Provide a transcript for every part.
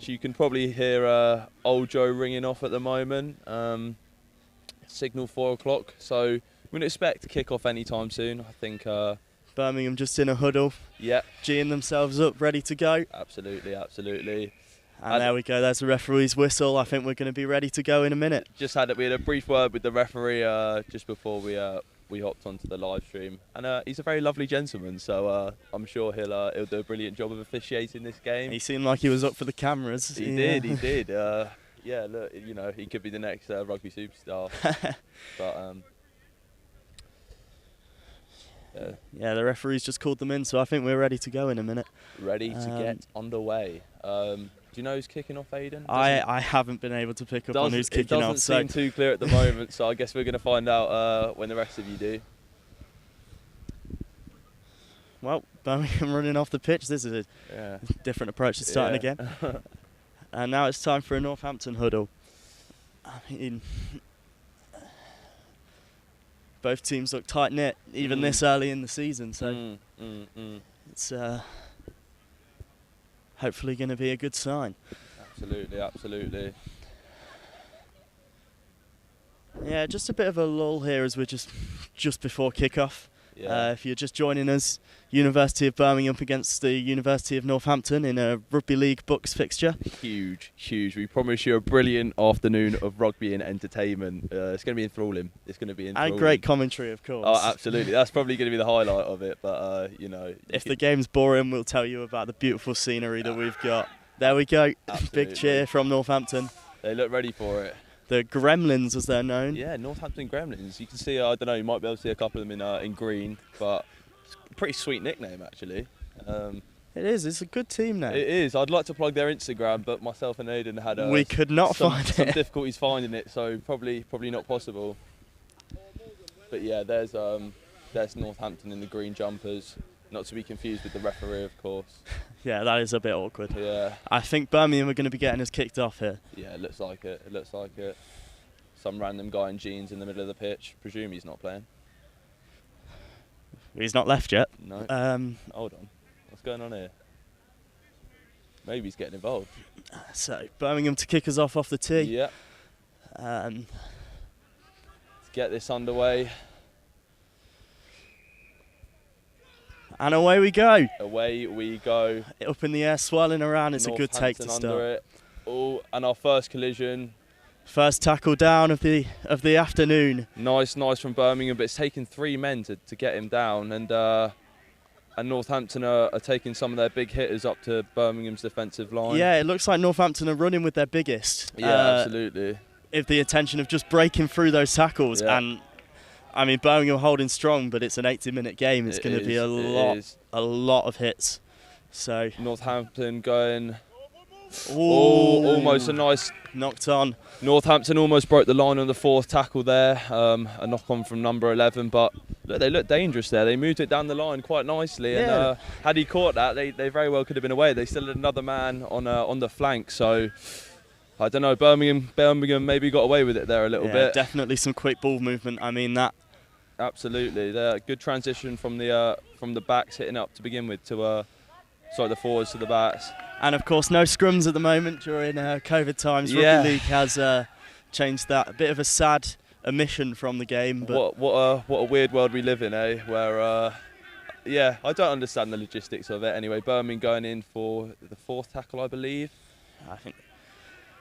You can probably hear Old Joe ringing off at the moment. Signal 4 o'clock, so we wouldn't expect to kick off anytime soon. I think Birmingham just in a huddle. Yeah. Geeing themselves up, ready to go. Absolutely, absolutely. And there we go, there's the referee's whistle. I think we're going to be ready to go in a minute. We had a brief word with the referee just before we hopped onto the live stream, and he's a very lovely gentleman, so I'm sure he'll do a brilliant job of officiating this game. He seemed like he was up for the cameras. He did. Yeah, look, you know, he could be the next rugby superstar. But yeah, the referee's just called them in, so I think we're ready to go in a minute. Ready to get underway. Do you know who's kicking off, Aidan? I haven't been able to pick up on who's kicking off. It doesn't seem too clear at the moment, so I guess we're going to find out when the rest of you do. Well, Birmingham running off the pitch. This is a different approach to starting again. And now it's time for a Northampton huddle. I mean, both teams look tight-knit, even this early in the season, so it's hopefully going to be a good sign. Absolutely, absolutely. Yeah, just a bit of a lull here as we're just before kick-off. Yeah. If you're just joining us, University of Birmingham up against the University of Northampton in a Rugby League BUCS fixture. Huge, huge. We promise you a brilliant afternoon of rugby and entertainment. It's going to be enthralling. And great commentary, of course. Oh, absolutely. That's probably going to be the highlight of it. But, you know. If the game's boring, we'll tell you about the beautiful scenery that we've got. There we go. Big cheer from Northampton. They look ready for it. The Gremlins, as they're known. Yeah, Northampton Gremlins. You can see, I don't know, you might be able to see a couple of them in green, but it's a pretty sweet nickname, actually. It is. It's a good team now. It is. I'd like to plug their Instagram, but myself and Aidan had we could not find some difficulties finding it, so probably not possible. But yeah, there's Northampton in the green jumpers. Not to be confused with the referee, of course. Yeah, that is a bit awkward. Yeah. I think Birmingham are going to be getting us kicked off here. Yeah, it looks like it. It looks like it. Some random guy in jeans in the middle of the pitch. Presume he's not playing. He's not left yet. No. Hold on. What's going on here? Maybe he's getting involved. So, Birmingham to kick us off the tee. Yeah. Let's get this underway. And away we go. Away we go. Up in the air, swirling around. It's a good take to start. It. Oh, and our first collision. First tackle down of the afternoon. Nice from Birmingham, but it's taken 3 men to get him down, and Northampton are taking some of their big hitters up to Birmingham's defensive line. Yeah, it looks like Northampton are running with their biggest. Yeah, absolutely. With the intention of just breaking through those tackles, and I mean Birmingham holding strong, but it's an 80-minute game. It's going to be a lot of hits. So Northampton going. Oh, almost a nice knocked on. Northampton almost broke the line on the 4th tackle there. A knock on from number 11, but look, they look dangerous there. They moved it down the line quite nicely, and had he caught that, they very well could have been away. They still had another man on the flank, so I don't know. Birmingham maybe got away with it there a little bit. Definitely some quick ball movement. I mean that. Absolutely, good transition from the backs hitting up to begin with to the forwards to the backs. And of course, no scrums at the moment during COVID times. Rugby League has changed that. A bit of a sad omission from the game. But what a weird world we live in, eh? Where I don't understand the logistics of it. Anyway, Birmingham going in for the 4th tackle, I believe. I think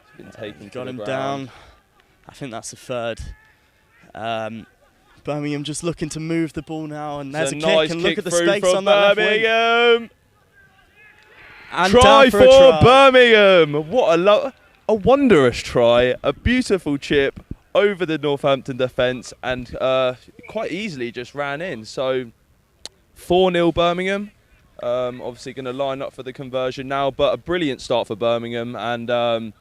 it's been taken. Got him down. I think that's the 3rd. Birmingham just looking to move the ball now, and there's a nice kick. And look at the space from on that Birmingham. left wing. And try for Birmingham! What a wondrous try! A beautiful chip over the Northampton defence, and quite easily just ran in. So 4-0 Birmingham. Obviously going to line up for the conversion now, but a brilliant start for Birmingham, and I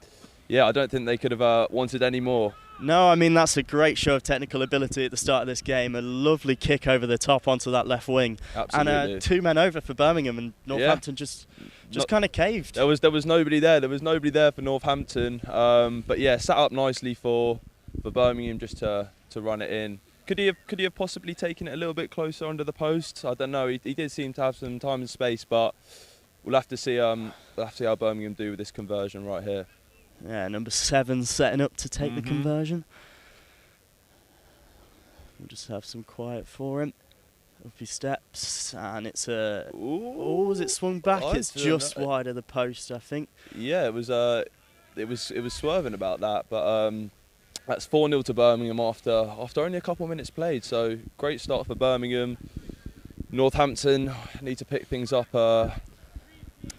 don't think they could have wanted any more. No, I mean, that's a great show of technical ability at the start of this game. A lovely kick over the top onto that left wing. Absolutely. And 2 men over for Birmingham, and Northampton just kind of caved. There was nobody there. There was nobody there for Northampton. But yeah, set up nicely for Birmingham just to run it in. Could he have possibly taken it a little bit closer under the post? I don't know. He did seem to have some time and space, but we'll have to see how Birmingham do with this conversion right here. Yeah, number 7 setting up to take the conversion. We'll just have some quiet for him. Up he steps, and it's a... Oh, was it swung back? It's just wide of the post, I think. Yeah, it was swerving about that, but that's 4-0 to Birmingham after only a couple of minutes played. So great start for Birmingham. Northampton need to pick things up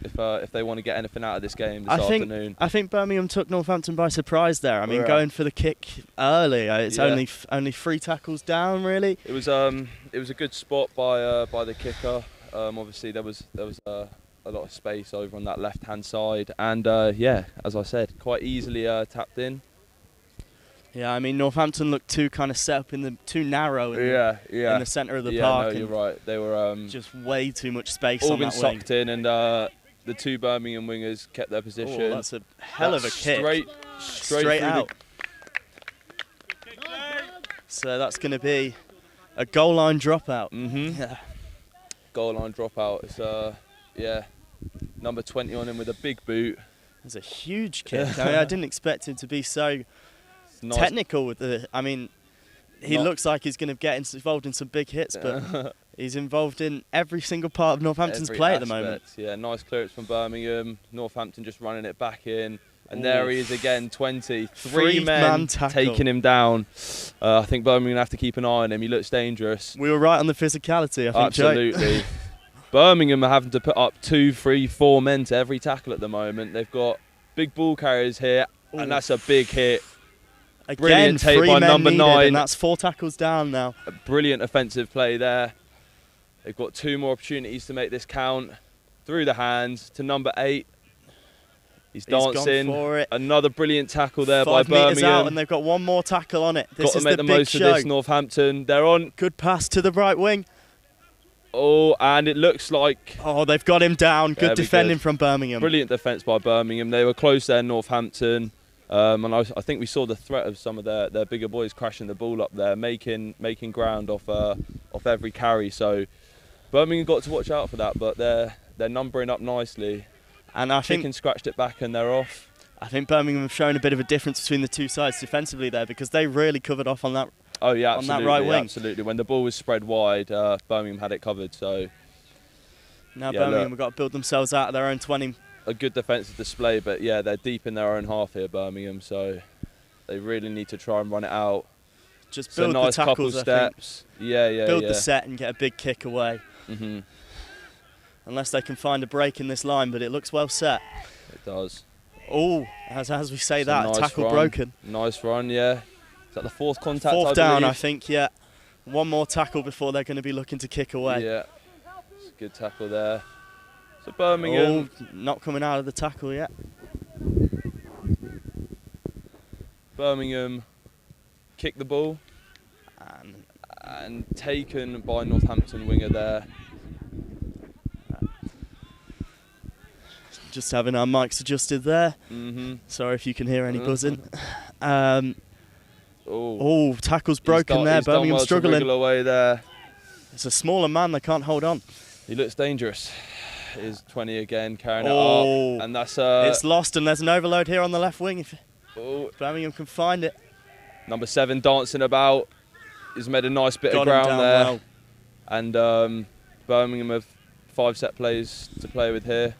if they want to get anything out of this game this afternoon. I think Birmingham took Northampton by surprise there. I mean, going for the kick early. It's only 3 tackles down, really. It was a good spot by the kicker. Obviously there was a lot of space over on that left-hand side, and yeah, as I said, quite easily tapped in. Yeah, I mean, Northampton looked too kind of set up too narrow in the centre of the park. No, you're right. They were just way too much space all on been that wing. sucked in, and the 2 Birmingham wingers kept their position. Oh, that's a hell of a kick. Straight out. So that's going to be a goal line dropout. Yeah. Goal line dropout. It's yeah, number 20 on him with a big boot. It's a huge kick. I mean, I didn't expect him to be so technical with the. I mean, he looks like he's going to get involved in some big hits, but he's involved in every single part of Northampton's play at the moment. Yeah, nice clearance from Birmingham. Northampton just running it back in. And there he is again, 20. 3 men taking him down. I think Birmingham have to keep an eye on him. He looks dangerous. We were right on the physicality, I think, absolutely. Birmingham are having to put up 2, 3, 4 men to every tackle at the moment. They've got big ball carriers here, and that's a big hit. Again, brilliant take by number 9. And that's 4 tackles down now. A brilliant offensive play there. They've got 2 more opportunities to make this count. Through the hands to number 8. He's dancing. Gone for it. Another brilliant tackle there 5 by Birmingham. metres out, and they've got 1 more tackle on it. This got to make the most of this, Northampton. They're on. Good pass to the right wing. Oh, and it looks like... Oh, they've got him down. Good defending from Birmingham. Brilliant defence by Birmingham. They were close there, Northampton. And I think we saw the threat of some of their bigger boys crashing the ball up there, making ground off every carry. So Birmingham got to watch out for that, but they're numbering up nicely. And I think scratched it back and they're off. I think Birmingham have shown a bit of a difference between the 2 sides defensively there, because they really covered off on that. Oh yeah, on that right wing. Absolutely. When the ball was spread wide, Birmingham had it covered. So now Birmingham have got to build themselves out of their own 20. A good defensive display, but yeah, they're deep in their own half here, Birmingham. So they really need to try and run it out. Just build the tackles, couple steps. Build the set and get a big kick away. Unless they can find a break in this line, but it looks well set. It does. Oh, as we say that, nice tackle run. broken. Nice run, yeah. Is that the 4th contact? 4th down, I think, yeah. 1 more tackle before they're going to be looking to kick away. Yeah, it's a good tackle there. So Birmingham. Oh, not coming out of the tackle yet. Birmingham kick the ball and taken by Northampton winger there. Just having our mics adjusted there. Sorry if you can hear any buzzing. Oh, tackle's broken there. Birmingham well struggling. To wriggle away there. It's a smaller man. They can't hold on. He looks dangerous. Is 20 again, carrying it up, and that's it's lost, and there's an overload here on the left wing. If Birmingham can find it. Number 7 dancing about. He's made a nice bit of ground there, well. And Birmingham have 5 set plays to play with here.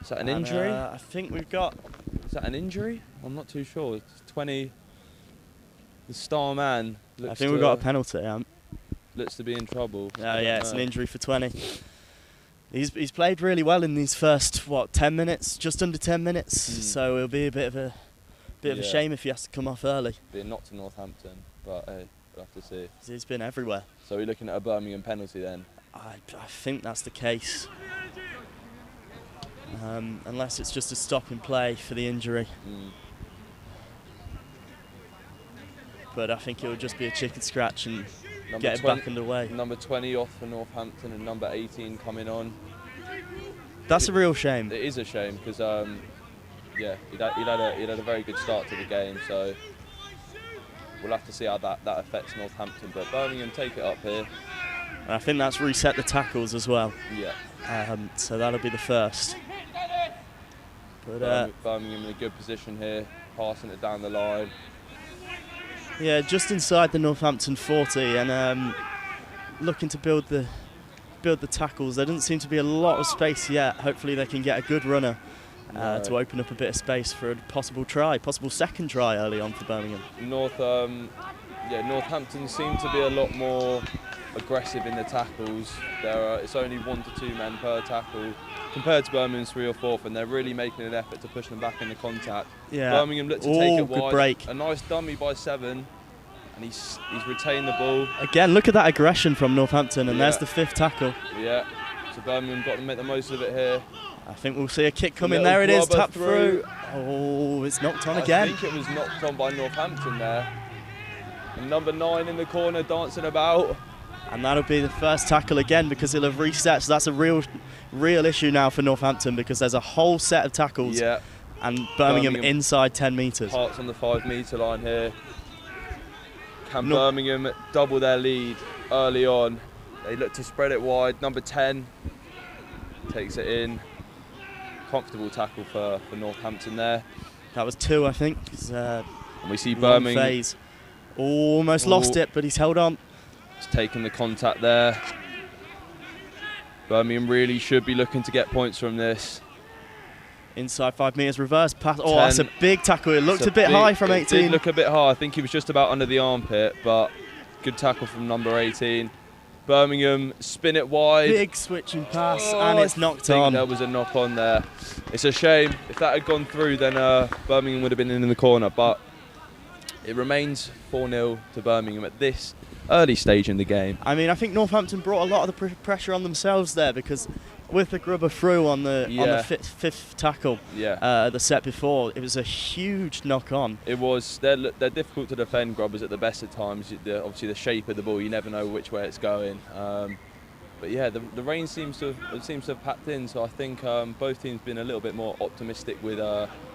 Is that an injury? I think we've got. Is that an injury? I'm not too sure. It's 20. The star man. I think we've got a penalty. Looks to be in trouble. Yeah, it's an injury for 20. He's played really well in these first 10 minutes, just under 10 minutes. So it'll be a bit of a shame if he has to come off early. Be a knock to Northampton, but hey, we'll have to see. He's been everywhere. So we're looking at a Birmingham penalty then. I think that's the case. Unless it's just a stop in play for the injury. But I think it would just be a chicken scratch and get it back underway. Number 20 off for Northampton and number 18 coming on. That's a real shame. It is a shame because, yeah, he'd had a very good start to the game. So we'll have to see how that affects Northampton. But Birmingham take it up here. And I think that's reset the tackles as well. Yeah. So that'll be the first. But Birmingham in a good position here, passing it down the line. Yeah, just inside the Northampton 40, and looking to build the tackles. There doesn't seem to be a lot of space yet. Hopefully they can get a good runner to open up a bit of space for a possible second try early on for Birmingham. Northampton seem to be a lot more aggressive in the tackles. It's only 1 to 2 men per tackle compared to Birmingham's 3 or 4, and they're really making an effort to push them back into contact. Yeah. Birmingham looked to take it good wide. break. A nice dummy by 7, and he's retained the ball. Again, look at that aggression from Northampton, and there's the 5th tackle. Yeah, so Birmingham got to make the most of it here. I think we'll see a kick coming. There it is, tapped through. Oh, it's knocked on again. I think it was knocked on by Northampton there. And number 9 in the corner dancing about. And that'll be the first tackle again because it'll have reset. So that's a real issue now for Northampton because there's a whole set of tackles. Yeah. And Birmingham inside 10 metres. Parts on the 5-metre line here. Can Birmingham double their lead early on? They look to spread it wide. Number 10 takes it in. Comfortable tackle for Northampton there. That was 2, I think. And we see Birmingham. Phase. Almost lost it, but he's held on. He's taking the contact there. Birmingham really should be looking to get points from this. Inside 5 metres, reverse pass. Oh, that's a big tackle. It looked a bit high from 18. It did look a bit high. I think he was just about under the armpit, but good tackle from number 18. Birmingham spin it wide. Big switching pass, and it's knocked on. There was a knock on there. It's a shame. If that had gone through, then Birmingham would have been in the corner, but it remains 4-0 to Birmingham at this early stage in the game. I mean, I think Northampton brought a lot of the pressure on themselves there because with the grubber through on the fifth tackle, the set before, it was a huge knock on. It was. They're difficult to defend, grubbers, at the best of times. Obviously, the shape of the ball, you never know which way it's going. But yeah, the rain seems to have packed in. So I think both teams been a little bit more optimistic with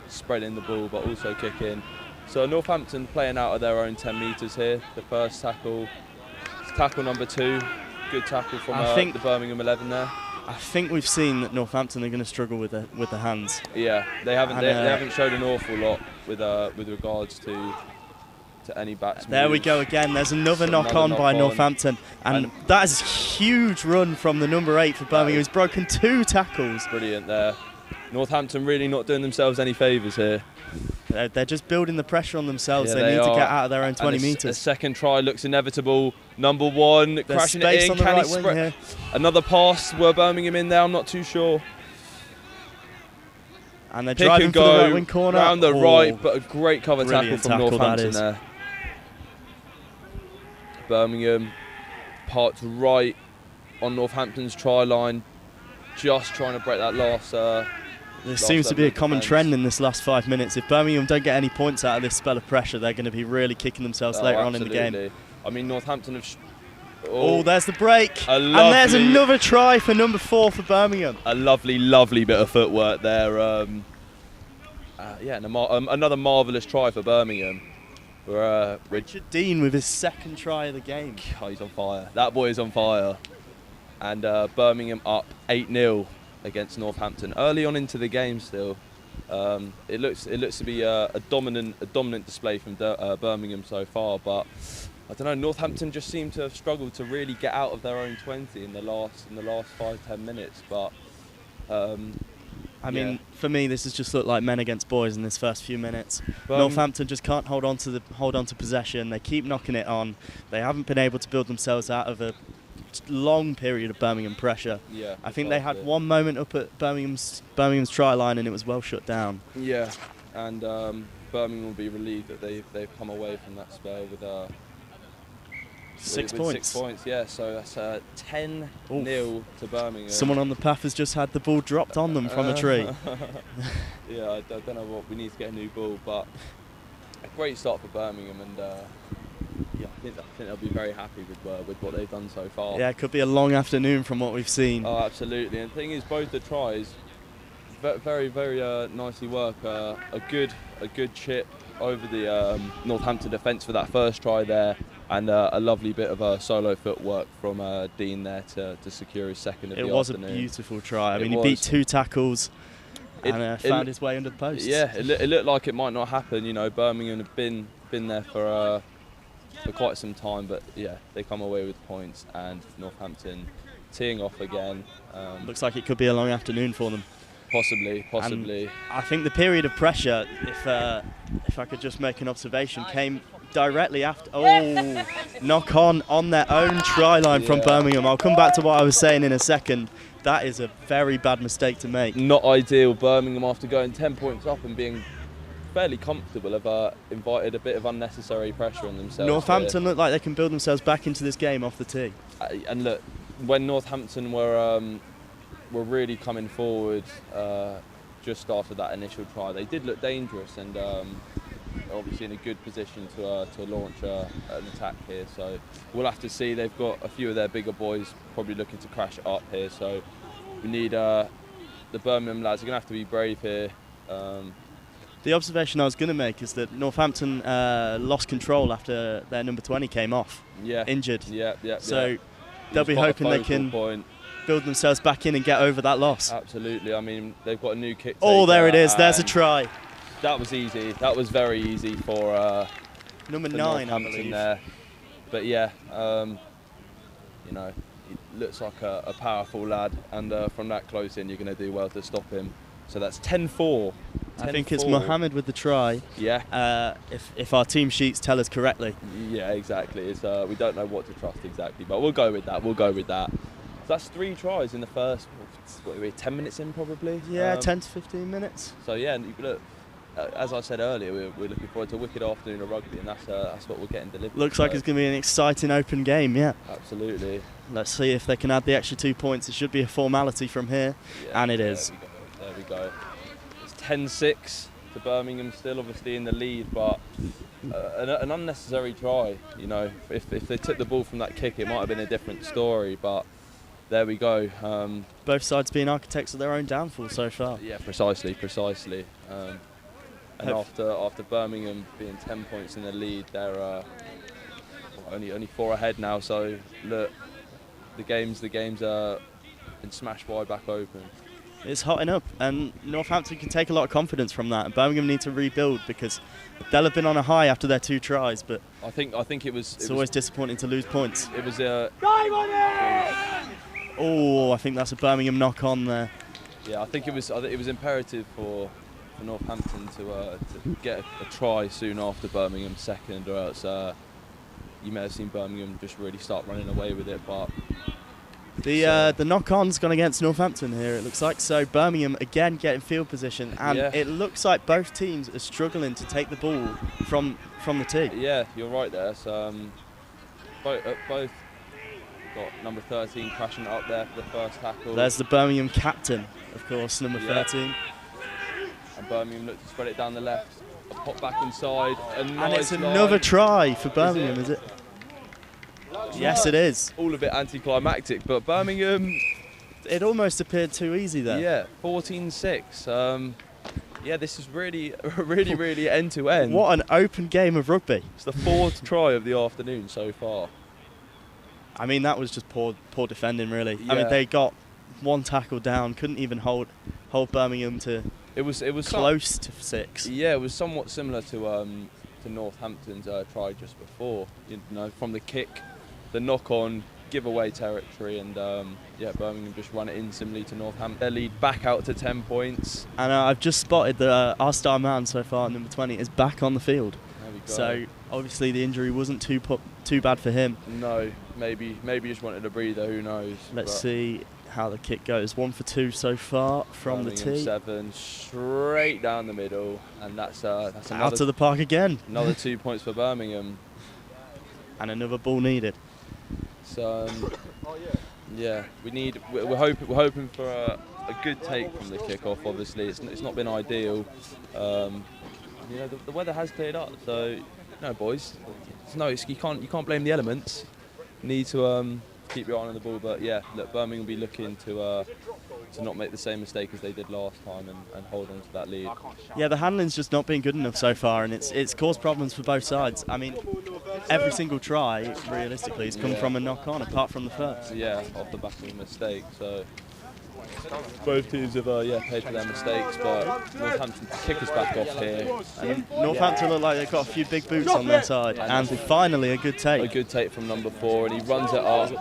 spreading the ball, but also kicking. So Northampton playing out of their own 10 metres here. The first tackle, tackle number 2, good tackle from the Birmingham 11 there. I think we've seen that Northampton are going to struggle with the hands. Yeah, they haven't showed an awful lot with regards to any bats. There we go again. There's another knock on by Northampton, and that is a huge run from the number 8 for Birmingham. He's broken 2 tackles. Brilliant there. Northampton really not doing themselves any favours here. They're just building the pressure on themselves. They need to get out of their own 20 metres. A second try looks inevitable. Number 1 There's crashing space it in. On the Can right he wing spread? here. Another pass. Were Birmingham in there? I'm not too sure. And they're driving for the right wing corner. Round the right, but a great cover tackle from Northampton there. Birmingham parked right on Northampton's try line, just trying to break that last. There seems to be a common trend in this last 5 minutes. If Birmingham don't get any points out of this spell of pressure, they're going to be really kicking themselves later on in the game. I mean, Northampton have. There's the break. And there's another try for number 4 for Birmingham. A lovely bit of footwork there. And another marvellous try for Birmingham. Richard Dean with his 2nd try of the game. Oh, he's on fire. That boy is on fire. And Birmingham up 8-0 against Northampton. Early on into the game still. It looks to be a dominant display from Birmingham so far, but I don't know, Northampton just seem to have struggled to really get out of their own 20 in the last 5-10 minutes, but I mean, for me, this has just looked like men against boys in this first few minutes. Northampton just can't hold on to possession. They keep knocking it on. They haven't been able to build themselves out of a long period of Birmingham pressure. Yeah, I think they had one moment up at Birmingham's try line, and it was well shut down. Yeah, and Birmingham will be relieved that they've come away from that spell with 6 points. 6 points, yeah. So that's 10-0 to Birmingham. Someone on the path has just had the ball dropped on them from a tree. Yeah, I don't know what we need to get a new ball, but a great start for Birmingham, and I think they'll be very happy with what they've done so far. Yeah, it could be a long afternoon from what we've seen. Oh, absolutely. And the thing is, both the tries, very nicely worked. A good chip over the Northampton defence for that first try there. And a lovely bit of solo footwork from Dean there to secure his second of the afternoon. It was a beautiful try. I mean, he beat 2 tackles and found his way under the post. Yeah, it looked like it might not happen. You know, Birmingham have been there for quite some time, but yeah, they come away with points, and Northampton teeing off again. Looks like it could be a long afternoon for them. Possibly. And I think the period of pressure, if I could just make an observation, came directly after. Oh, knock on their own try line from Birmingham. I'll come back to what I was saying in a second. That is a very bad mistake to make. Not ideal. Birmingham, after going 10 points up and being fairly comfortable, have invited a bit of unnecessary pressure on themselves. Northampton look like they can build themselves back into this game off the tee. And look, when Northampton were really coming forward just after that initial try, they did look dangerous and obviously in a good position to launch an attack here. So we'll have to see. They've got a few of their bigger boys probably looking to crash it up here. So we need the Birmingham lads are going to have to be brave here. The observation I was going to make is that Northampton lost control after their number 20 came off, injured. So they'll be hoping they can build themselves back in and get over that loss. Absolutely. I mean, they've got a new kick. Oh, there it is. There's a try. That was easy. That was very easy for number 9, I believe. There. But yeah, you know, he looks like a powerful lad, and from that close in, you're going to do well to stop him. So that's 10-4. I think it's Mohammed with the try. Yeah. If our team sheets tell us correctly. Yeah, exactly. It's we don't know what to trust exactly, but we'll go with that. So that's 3 tries in the first. What are we, 10 minutes in probably? Yeah, 10 to 15 minutes. So yeah, and look, as I said earlier, we're looking forward to a wicked afternoon of rugby, and that's what we're getting delivered. Looks like it's going to be an exciting open game, yeah. Absolutely. Let's see if they can add the extra 2 points. It should be a formality from here, and it is. There we go. It's 10-6 to Birmingham, still obviously in the lead, but an unnecessary try. You know, if they took the ball from that kick, it might have been a different story, but there we go. Both sides being architects of their own downfall so far. Yeah, precisely. And after Birmingham being 10 points in the lead, they're only 4 ahead now. So look, the game's been smashed wide back open. It's hotting up, and Northampton can take a lot of confidence from that. And Birmingham need to rebuild because they'll have been on a high after their 2 tries. But I think it was. It's always disappointing to lose points. It was Oh, I think that's a Birmingham knock on there. Yeah, I think it was imperative for Northampton to get a try soon after Birmingham's second, or else you may have seen Birmingham just really start running away with it. But the knock-on's gone against Northampton here, it looks like. So Birmingham again getting field position, and it looks like both teams are struggling to take the ball from the tee. Yeah, you're right there. So both got number 13 crashing it up there for the first tackle. There's the Birmingham captain, of course, number 13. And Birmingham looked to spread it down the left. A pop back inside. And it's another try for Birmingham, is it? Yes, it is. All a bit anticlimactic, but Birmingham... It almost appeared too easy there. Yeah, 14-6. Yeah, this is really end to end. What an open game of rugby. It's the 4th try of the afternoon so far. I mean, that was just poor defending, really. Yeah. I mean, they got 1 tackle down, couldn't even hold Birmingham to. It was close to 6. Yeah, it was somewhat similar to Northampton's try just before. You know, from the kick, the knock on, give away territory, and Birmingham just run it in similarly to Northampton. Their lead back out to 10 points. And I've just spotted that our star man so far, number 20, is back on the field. There we go. So obviously the injury wasn't too bad for him. No, maybe just wanted a breather. Who knows? Let's see how the kick goes. 1 for 2 so far from Birmingham the tee. 7 straight down the middle, and that's another, out of the park again. Another 2 points for Birmingham, and another ball needed. So yeah, we're hoping for a good take from the kick-off. Obviously, it's not been ideal. You know, the weather has cleared up, so no, boys, you can't blame the elements. You need to keep your eye on the ball, but yeah, look, Birmingham will be looking to not make the same mistake as they did last time and hold on to that lead. Yeah, the handling's just not been good enough so far, and it's caused problems for both sides. I mean, every single try, realistically, has come from a knock-on, apart from the first. Yeah, off the back of a mistake. So both teams have paid for their mistakes, but Northampton kick us back off here. And Northampton look like they've got a few big boots on their side, and finally a good take. A good take from number 4, and he runs it up.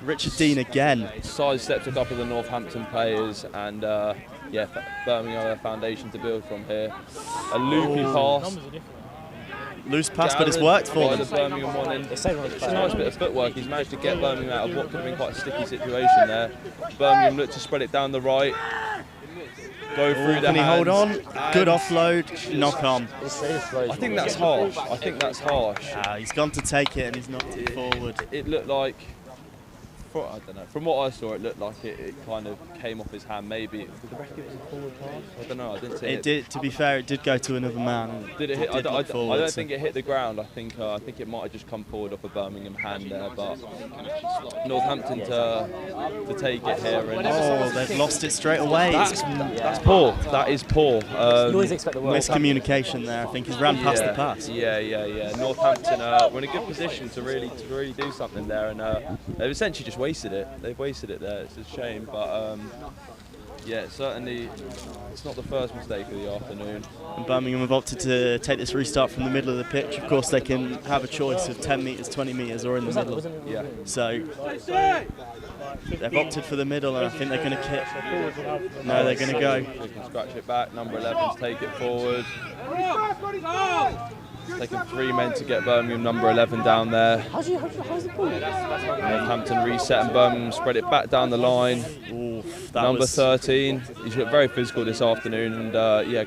Richard Dean again. Sidesteps a couple of the Northampton players, and Birmingham have a foundation to build from here. A loopy pass. Loose pass, but it's worked for them. Birmingham one in. It's a nice bit of footwork. He's managed to get Birmingham out of what could have been quite a sticky situation there. Birmingham looked to spread it down the right. Go through the hands. Can he hold on? Good offload, knock on. I think that's harsh. He's gone to take it and he's knocked it forward. It looked like, I don't know, from what I saw, it looked like it kind of came off his hand. Maybe did the ref give us a forward pass? I don't know. I didn't see it. It did. To be fair, it did go to another man. Did it hit? I don't think it hit the ground. I think it might have just come forward off a Birmingham hand there. But Northampton to take it here. And they've lost it straight away. That's poor. That is poor. Miscommunication there. I think he's ran past the pass. Yeah. Northampton were in a good position to really do something there, and they've essentially just wasted it. They've wasted it there. It's a shame, but certainly it's not the first mistake of the afternoon. And Birmingham have opted to take this restart from the middle of the pitch. Of course, they can have a choice of 10 metres, 20 metres, or in the middle. Yeah. So they've opted for the middle, and I think they're going to kick. No, they're going to go. They can scratch it back. Number 11's take it forward. Taking 3 men to get Birmingham number 11 down there. How's the ball? Northampton reset and Birmingham spread it back down the line. Number 13. He's looked very physical this afternoon and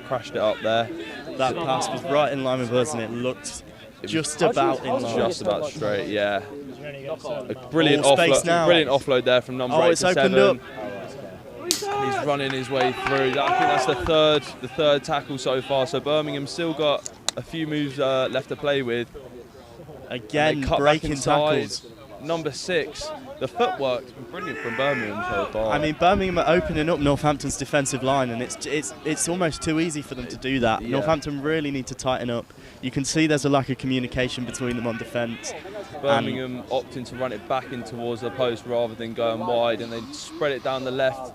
crashed it up there. That pass was right in line with us and it looked just about in line. Just about straight, yeah. A brilliant offload there from number 8 to 7. Up. He's running his way through. I think that's the third tackle so far. So Birmingham still got a few moves left to play with. Again, breaking tackles. Number 6, the footwork's been brilliant from Birmingham so far. I mean, Birmingham are opening up Northampton's defensive line, and it's almost too easy for them to do that. Yeah. Northampton really need to tighten up. You can see there's a lack of communication between them on defence. Birmingham opting to run it back in towards the post rather than going wide, and they spread it down the left.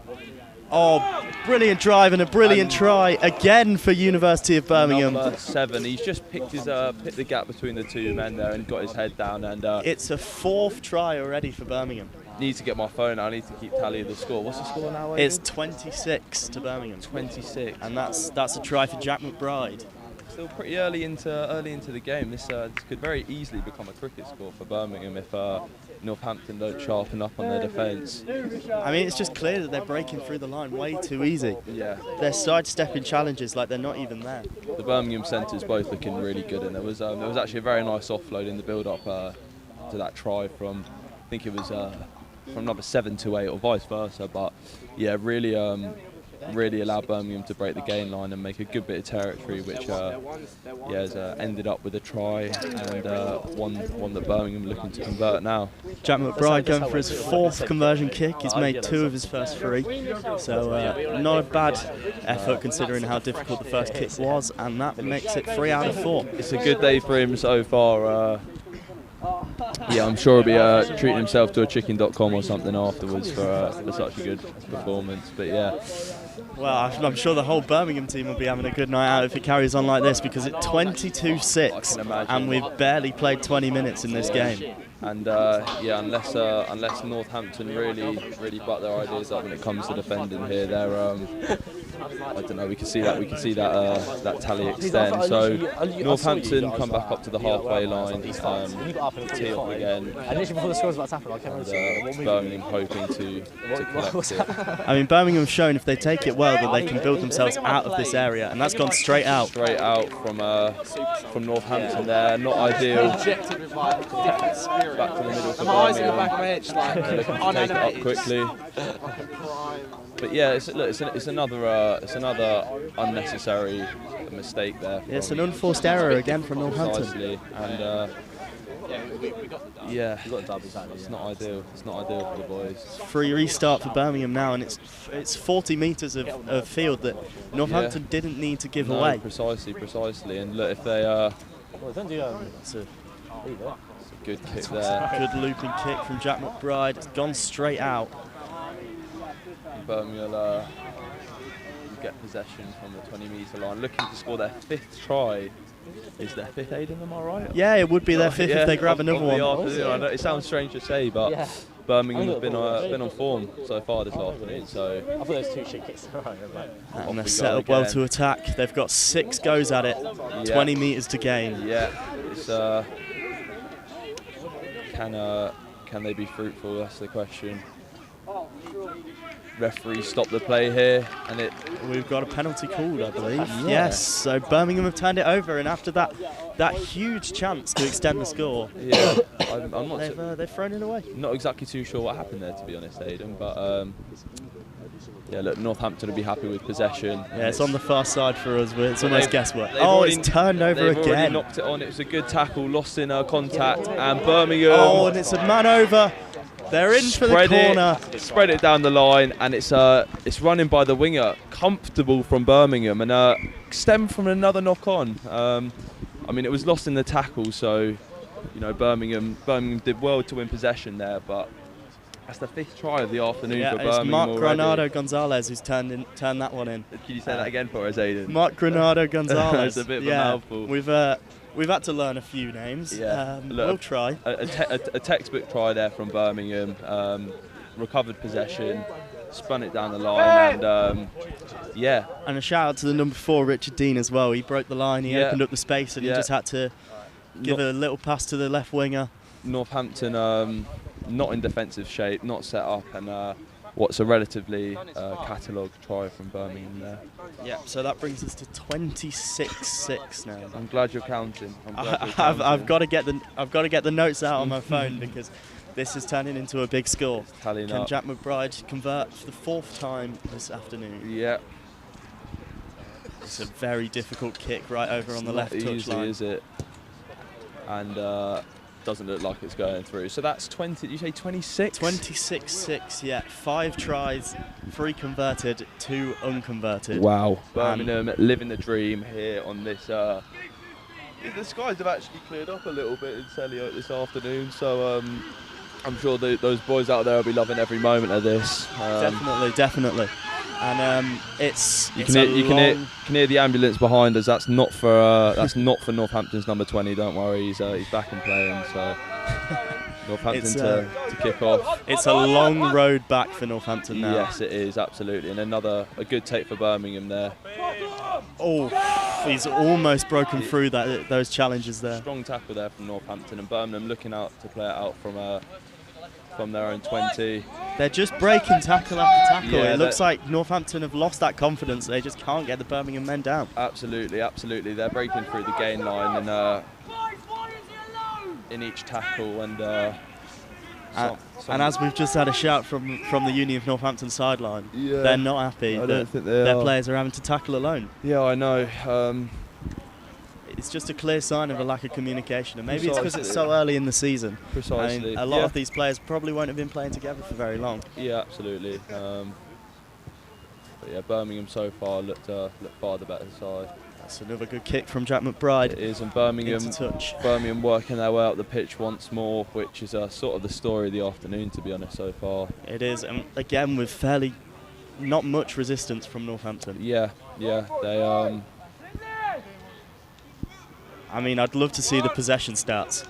Oh, brilliant drive and a brilliant try again for University of Birmingham. Number 7, he's just picked the gap between the two men there and got his head down. And it's a 4th try already for Birmingham. Need to get my phone out. I need to keep tally of the score. What's the score now? It's 26 to Birmingham. 26, and that's a try for Jack McBride. Still pretty early into the game. This could very easily become a cricket score for Birmingham if Northampton don't sharpen up on their defence. I mean, it's just clear that they're breaking through the line way too easy. Yeah. They're sidestepping challenges like they're not even there. The Birmingham centres both looking really good, and there was actually a very nice offload in the build-up to that try from, I think it was from number 7 to 8 or vice versa. But yeah, really allowed Birmingham to break the gain line and make a good bit of territory, which has ended up with a try and one that Birmingham are looking to convert now. Jack McBride going for his 4th conversion kick. He's made 2 of his first 3, so not a bad effort considering how difficult the first kick was, and that makes it 3 out of 4. It's a good day for him so far. Yeah, I'm sure he'll be treating himself to a chicken.com or something afterwards for such a good performance. But yeah. Well, I'm sure the whole Birmingham team will be having a good night out if it carries on like this, because it's 22-6 and we've barely played 20 minutes in this game. And unless Northampton really butt their ideas up when it comes to defending here, they're I don't know. We can see that tally extend. So Northampton come back up to the halfway line, tee off again. And literally before the score was about to happen, I came over to Birmingham hoping to collect it. I mean, Birmingham have shown if they take it well that they can build themselves out of this area, and that's gone straight out. Straight out from Northampton there. Not ideal. Back to the middle for Birmingham. They're looking to take it up quickly. But yeah, it's another unnecessary mistake there. It's an unforced error again from Northampton. Precisely, and it's not ideal. It's not ideal for the boys. Free restart for Birmingham now, and it's 40 metres of field that Northampton didn't need to give away. Precisely. And look, if they It's a good kick there. Good looping kick from Jack McBride. It's gone straight out. Birmingham will get possession from the 20-metre line, looking to score their 5th try. Is their 5th, Aidan, am I right? Yeah, it would be their 5th if they grab another one. I know it sounds strange to say, but Birmingham have been on form so far this afternoon. So I thought those 2 shit kicks. And they're set up well to attack. They've got 6 goes at it, 20 metres to gain. Yeah, it's can they be fruitful? That's the question. Referee stopped the play here, and we've got a penalty called, I believe. Yes, so Birmingham have turned it over, and after that huge chance to extend the score, I'm not they've thrown it away. Not exactly too sure what happened there, to be honest, Aidan, but yeah, look, Northampton will be happy with possession. Yeah, it's on the far side for us, but it's almost guesswork. Oh, it's turned over they've again. Already knocked it on. It was a good tackle, lost in contact, and Birmingham. Oh, and it's a man over. They're in for the corner. Spread it down the line, and it's running by the winger, comfortable from Birmingham, and stemmed from another knock on. I mean, it was lost in the tackle, so you know Birmingham did well to win possession there, but that's the 5th try of the afternoon for Birmingham. It's Mark already. Granado Gonzalez who's turned that one in. Can you say that again for us, Aidan? Mark Granado Gonzalez. It's a bit of a mouthful. We've had to learn a few names. Yeah. We'll try. A textbook try there from Birmingham. Recovered possession, spun it down the line, and yeah. And a shout out to the number 4, Richard Dean, as well. He broke the line, he opened up the space, and he just had to give a little pass to the left winger. Northampton not in defensive shape, not set up, and what's a relatively catalogue try from Birmingham there. Yeah, so that brings us to 26-6 now. I'm glad you're counting. I've got to get the notes out on my phone because this is turning into a big score. Can Jack McBride convert for the 4th time this afternoon? Yeah. It's a very difficult kick right over on the left touch line. Is it? And doesn't look like it's going through. So that's 20. Did you say 26? 26-6. Yeah, 5 tries, 3 converted, 2 unconverted. Wow. Birmingham living the dream here on this. The skies have actually cleared up a little bit in Selly this afternoon, so I'm sure those boys out there will be loving every moment of this. Definitely. And you can hear the ambulance behind us. That's not for Northampton's number 20. Don't worry, he's back and playing. So Northampton to kick off. It's a long road back for Northampton now. Yes, it is, absolutely, and a good take for Birmingham there. Oh, he's almost broken through those challenges there. Strong tackle there from Northampton, and Birmingham looking out to play it out from their own 20. They're just breaking tackle after tackle. Yeah, it looks like Northampton have lost that confidence. They just can't get the Birmingham men down. Absolutely. They're breaking through the gain line in each tackle, and as we've just had a shout from the Uni of Northampton sideline, they're not happy. I don't think their players are having to tackle alone. Yeah, I know. It's just a clear sign of a lack of communication, and maybe it's because it's so early in the season. Precisely. I mean, a lot of these players probably won't have been playing together for very long. Yeah, absolutely. But yeah, Birmingham so far looked far the better side. That's another good kick from Jack McBride. It is, and Birmingham working their way up the pitch once more, which is sort of the story of the afternoon, to be honest, so far. It is, and again with fairly not much resistance from Northampton. Yeah, they. I mean, I'd love to see the possession stats.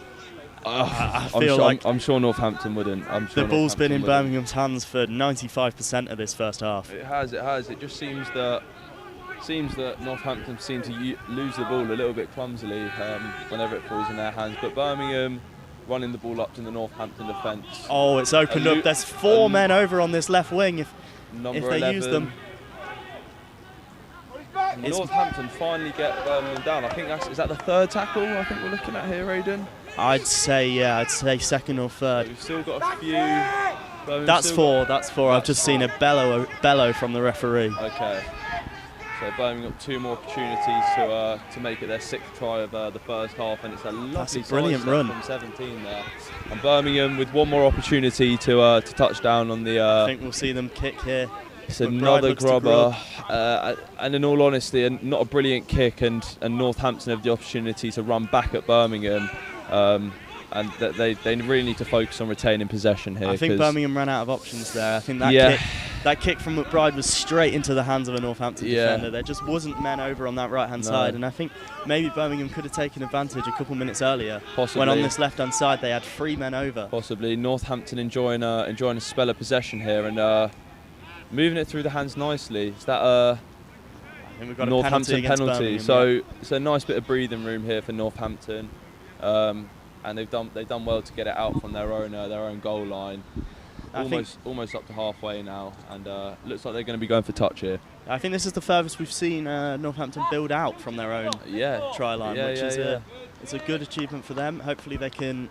I'm sure Northampton wouldn't. The ball's been in Birmingham's hands for 95% of this first half. It has. It just seems that Northampton seem to lose the ball a little bit clumsily whenever it falls in their hands. But Birmingham running the ball up to the Northampton defence. Oh, it's opened up. There's 4 men over on this left wing if they use them. Northampton finally get Birmingham down. I think is that the 3rd tackle I think we're looking at here, Aidan? I'd say 2nd or 3rd. We've still got a few. That's 4. I've just seen a bellow from the referee. Okay. So Birmingham got 2 more opportunities to make it their 6th try of the first half, and it's a lovely brilliant run from 17 there. And Birmingham with 1 more opportunity to touch down on the. I think we'll see them kick here. It's another grubber, and in all honesty, not a brilliant kick, and Northampton have the opportunity to run back at Birmingham, And they really need to focus on retaining possession here. I think Birmingham ran out of options there. I think that kick from McBride was straight into the hands of a Northampton defender. There just wasn't men over on that right-hand side, and I think maybe Birmingham could have taken advantage a couple minutes earlier. Possibly. When on this left-hand side they had 3 men over. Possibly. Northampton enjoying a spell of possession here and moving it through the hands nicely. Is that I think we've got Northampton a penalty. So it's a nice bit of breathing room here for Northampton. And they've done well to get it out from their own goal line. Almost up to halfway now, and looks like they're going to be going for touch here. I think this is the furthest we've seen Northampton build out from their own try line, which is it's a good achievement for them. Hopefully they can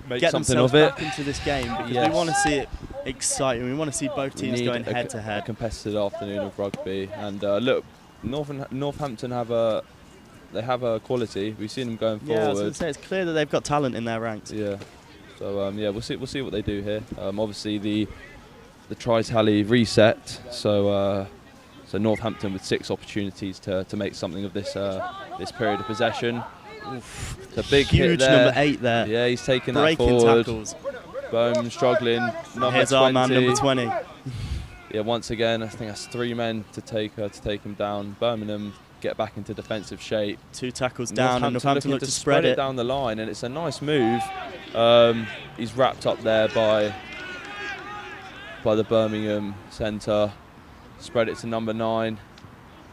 get themselves back into this game, because we want to see it exciting. We want to see both teams going head to head. A competitive afternoon of rugby, and look, Northampton have a quality. We've seen them going forward. Yeah, I was going to say, it's clear that they've got talent in their ranks. Yeah. So we'll see what they do here. Obviously the try tally reset. So Northampton with 6 opportunities to make something of this period of possession. It's a big huge hit there. number 8 there. Yeah, he's taking breaking that forward. Tackles. Birmingham struggling. Here's 20. Our man, number 20. Yeah, once again, I think that's 3 men to take him down. Birmingham get back into defensive shape. 2 tackles down, and Northampton look to spread it down the line, and it's a nice move. He's wrapped up there by the Birmingham centre. Spread it to number 9.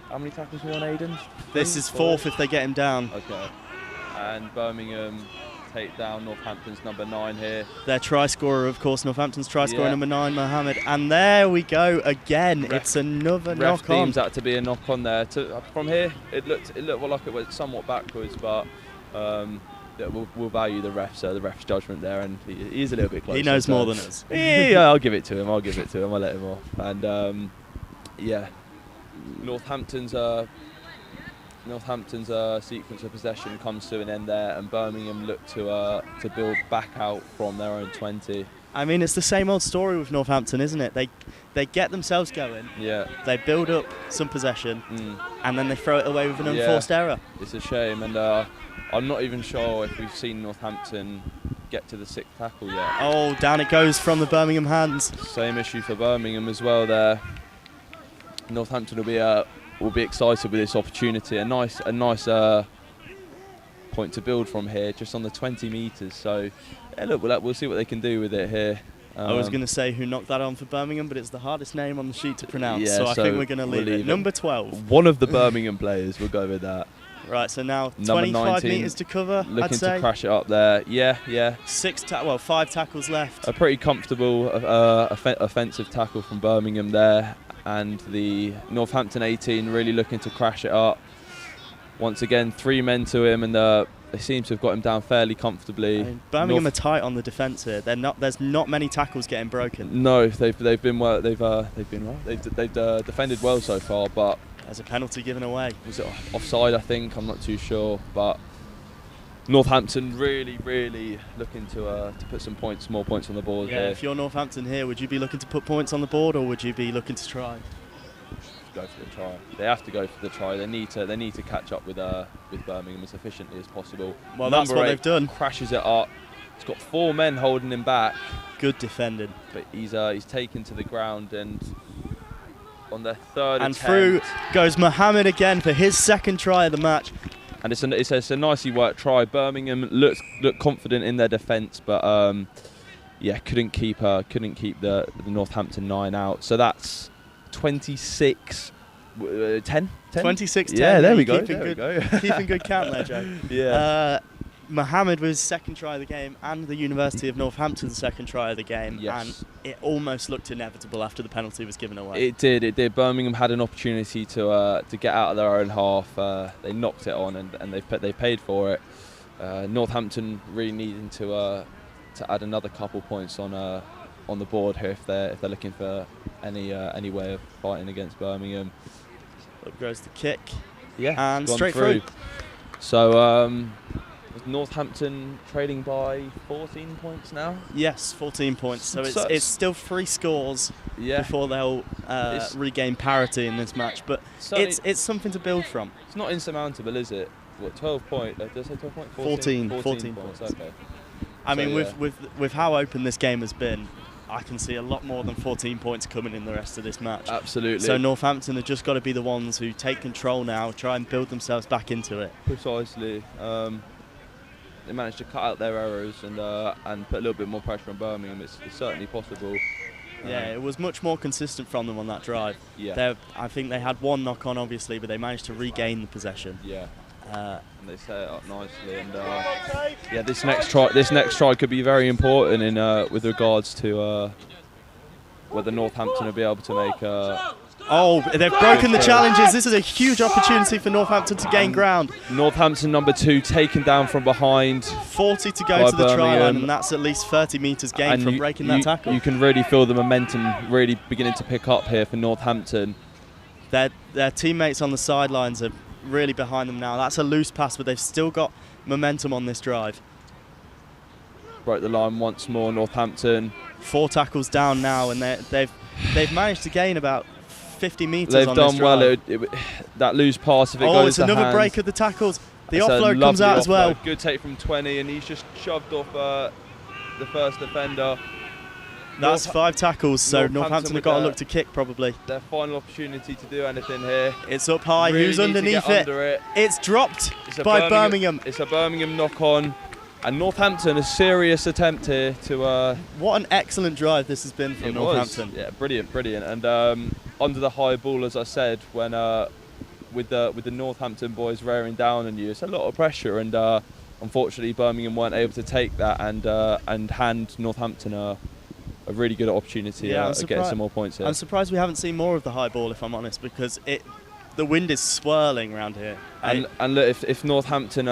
How many tackles are we on, Aidan? This is 4th if they get him down. Okay. And Birmingham take down Northampton's number 9 here. Their try scorer, of course, Northampton's try scorer, number 9, Mohammed. And there we go again. It's another knock on. Deems that to be a knock on there. From here, it looked like it went somewhat backwards, but we'll value the ref's judgment there, and he is a little bit closer. He knows more than us. Yeah, I'll give it to him. I'll let him off. And Northampton's sequence of possession comes to an end there, and Birmingham look to build back out from their own 20. I mean, it's the same old story with Northampton, isn't it? They get themselves going. Yeah. They build up some possession, and then they throw it away with an unforced error. It's a shame, and I'm not even sure if we've seen Northampton get to the 6th tackle yet. Oh, down it goes from the Birmingham hands. Same issue for Birmingham as well there. Northampton will be excited with this opportunity. A nice point to build from here, just on the 20 metres. So, yeah, look, we'll see what they can do with it here. I was going to say who knocked that on for Birmingham, but it's the hardest name on the sheet to pronounce, so I think we're going to leave it. Number 12. One of the Birmingham players, we'll go with that. Right, so now 25 metres to cover, looking to crash it up there. Yeah. 5 tackles left. A pretty comfortable offensive tackle from Birmingham there, and the Northampton 18 really looking to crash it up. Once again, 3 men to him, and they seem to have got him down fairly comfortably. I mean, Birmingham are tight on the defence here. There's not many tackles getting broken. No, they've been well. They've defended well so far, but there's a penalty given away. Was it offside? I think, I'm not too sure, but Northampton really looking to put some more points on the board here. If you're Northampton here, would you be looking to put points on the board, or would you be looking to try? Go for the try. They have to go for the try. They need to catch up with Birmingham as efficiently as possible. Well, that's what they've done. Crashes it up. He's got 4 men holding him back. Good defending. But he's taken to the ground, and on their 3rd and attempt, through goes Mohammed again for his 2nd try of the match. And it's a nicely worked try. Birmingham look confident in their defence, but couldn't keep the Northampton 9 out. So that's 26, 10? 26-10. Yeah, there we go. Keeping good count there, Joe. Yeah. Mohammed was 2nd try of the game, and the University of Northampton's 2nd try of the game. Yes. And it almost looked inevitable after the penalty was given away. It did. Birmingham had an opportunity to get out of their own half. They knocked it on, and they paid for it. Northampton really needing to add another couple points on the board here if they're looking for any way of fighting against Birmingham. Up goes the kick. Yeah, and straight through. So Northampton trading by 14 points now? Yes, 14 points. So it's still 3 scores before they'll regain parity in this match. But it's something to build from. It's not insurmountable, is it? what, 12 points? Did I say 12 points? 14 points. Okay. I mean, yeah. with how open this game has been, I can see a lot more than 14 points coming in the rest of this match. Absolutely. So Northampton have just got to be the ones who take control now, try and build themselves back into it. Precisely. They managed to cut out their errors and put a little bit more pressure on Birmingham. It's certainly possible. Yeah, it was much more consistent from them on that drive. Yeah. I think they had one knock on, obviously, but they managed to regain the possession. Yeah. And they set it up nicely, and yeah, this next try could be very important in with regards to whether Northampton will be able to make. Oh, they've broken the challenges. This is a huge opportunity for Northampton to gain ground. Northampton number 2 taken down from behind. 40 to go to the try line, and that's at least 30 metres gained from breaking that tackle. You can really feel the momentum really beginning to pick up here for Northampton. Their teammates on the sidelines are really behind them now. That's a loose pass, but they've still got momentum on this drive. Broke the line once more, Northampton. 4 tackles down now, and they've managed to gain about 50 metres on this drive. They've done well. That loose pass, if it goes it's another hands, break of the tackles. The it's offload comes out as well. Good take from 20, and he's just shoved off the first defender. That's 5 tackles, so Northampton have got to look to kick probably. Their final opportunity to do anything here. It's up high. Really Who's underneath it? It's dropped by Birmingham. It's a Birmingham knock-on. And Northampton, a serious attempt here to... What an excellent drive this has been from Northampton. Yeah, brilliant. And under the high ball, as I said, when with the Northampton boys rearing down on you, it's a lot of pressure. And unfortunately, Birmingham weren't able to take that and hand Northampton a really good opportunity of getting some more points here. I'm surprised we haven't seen more of the high ball, if I'm honest, because the wind is swirling around here. And look, if Northampton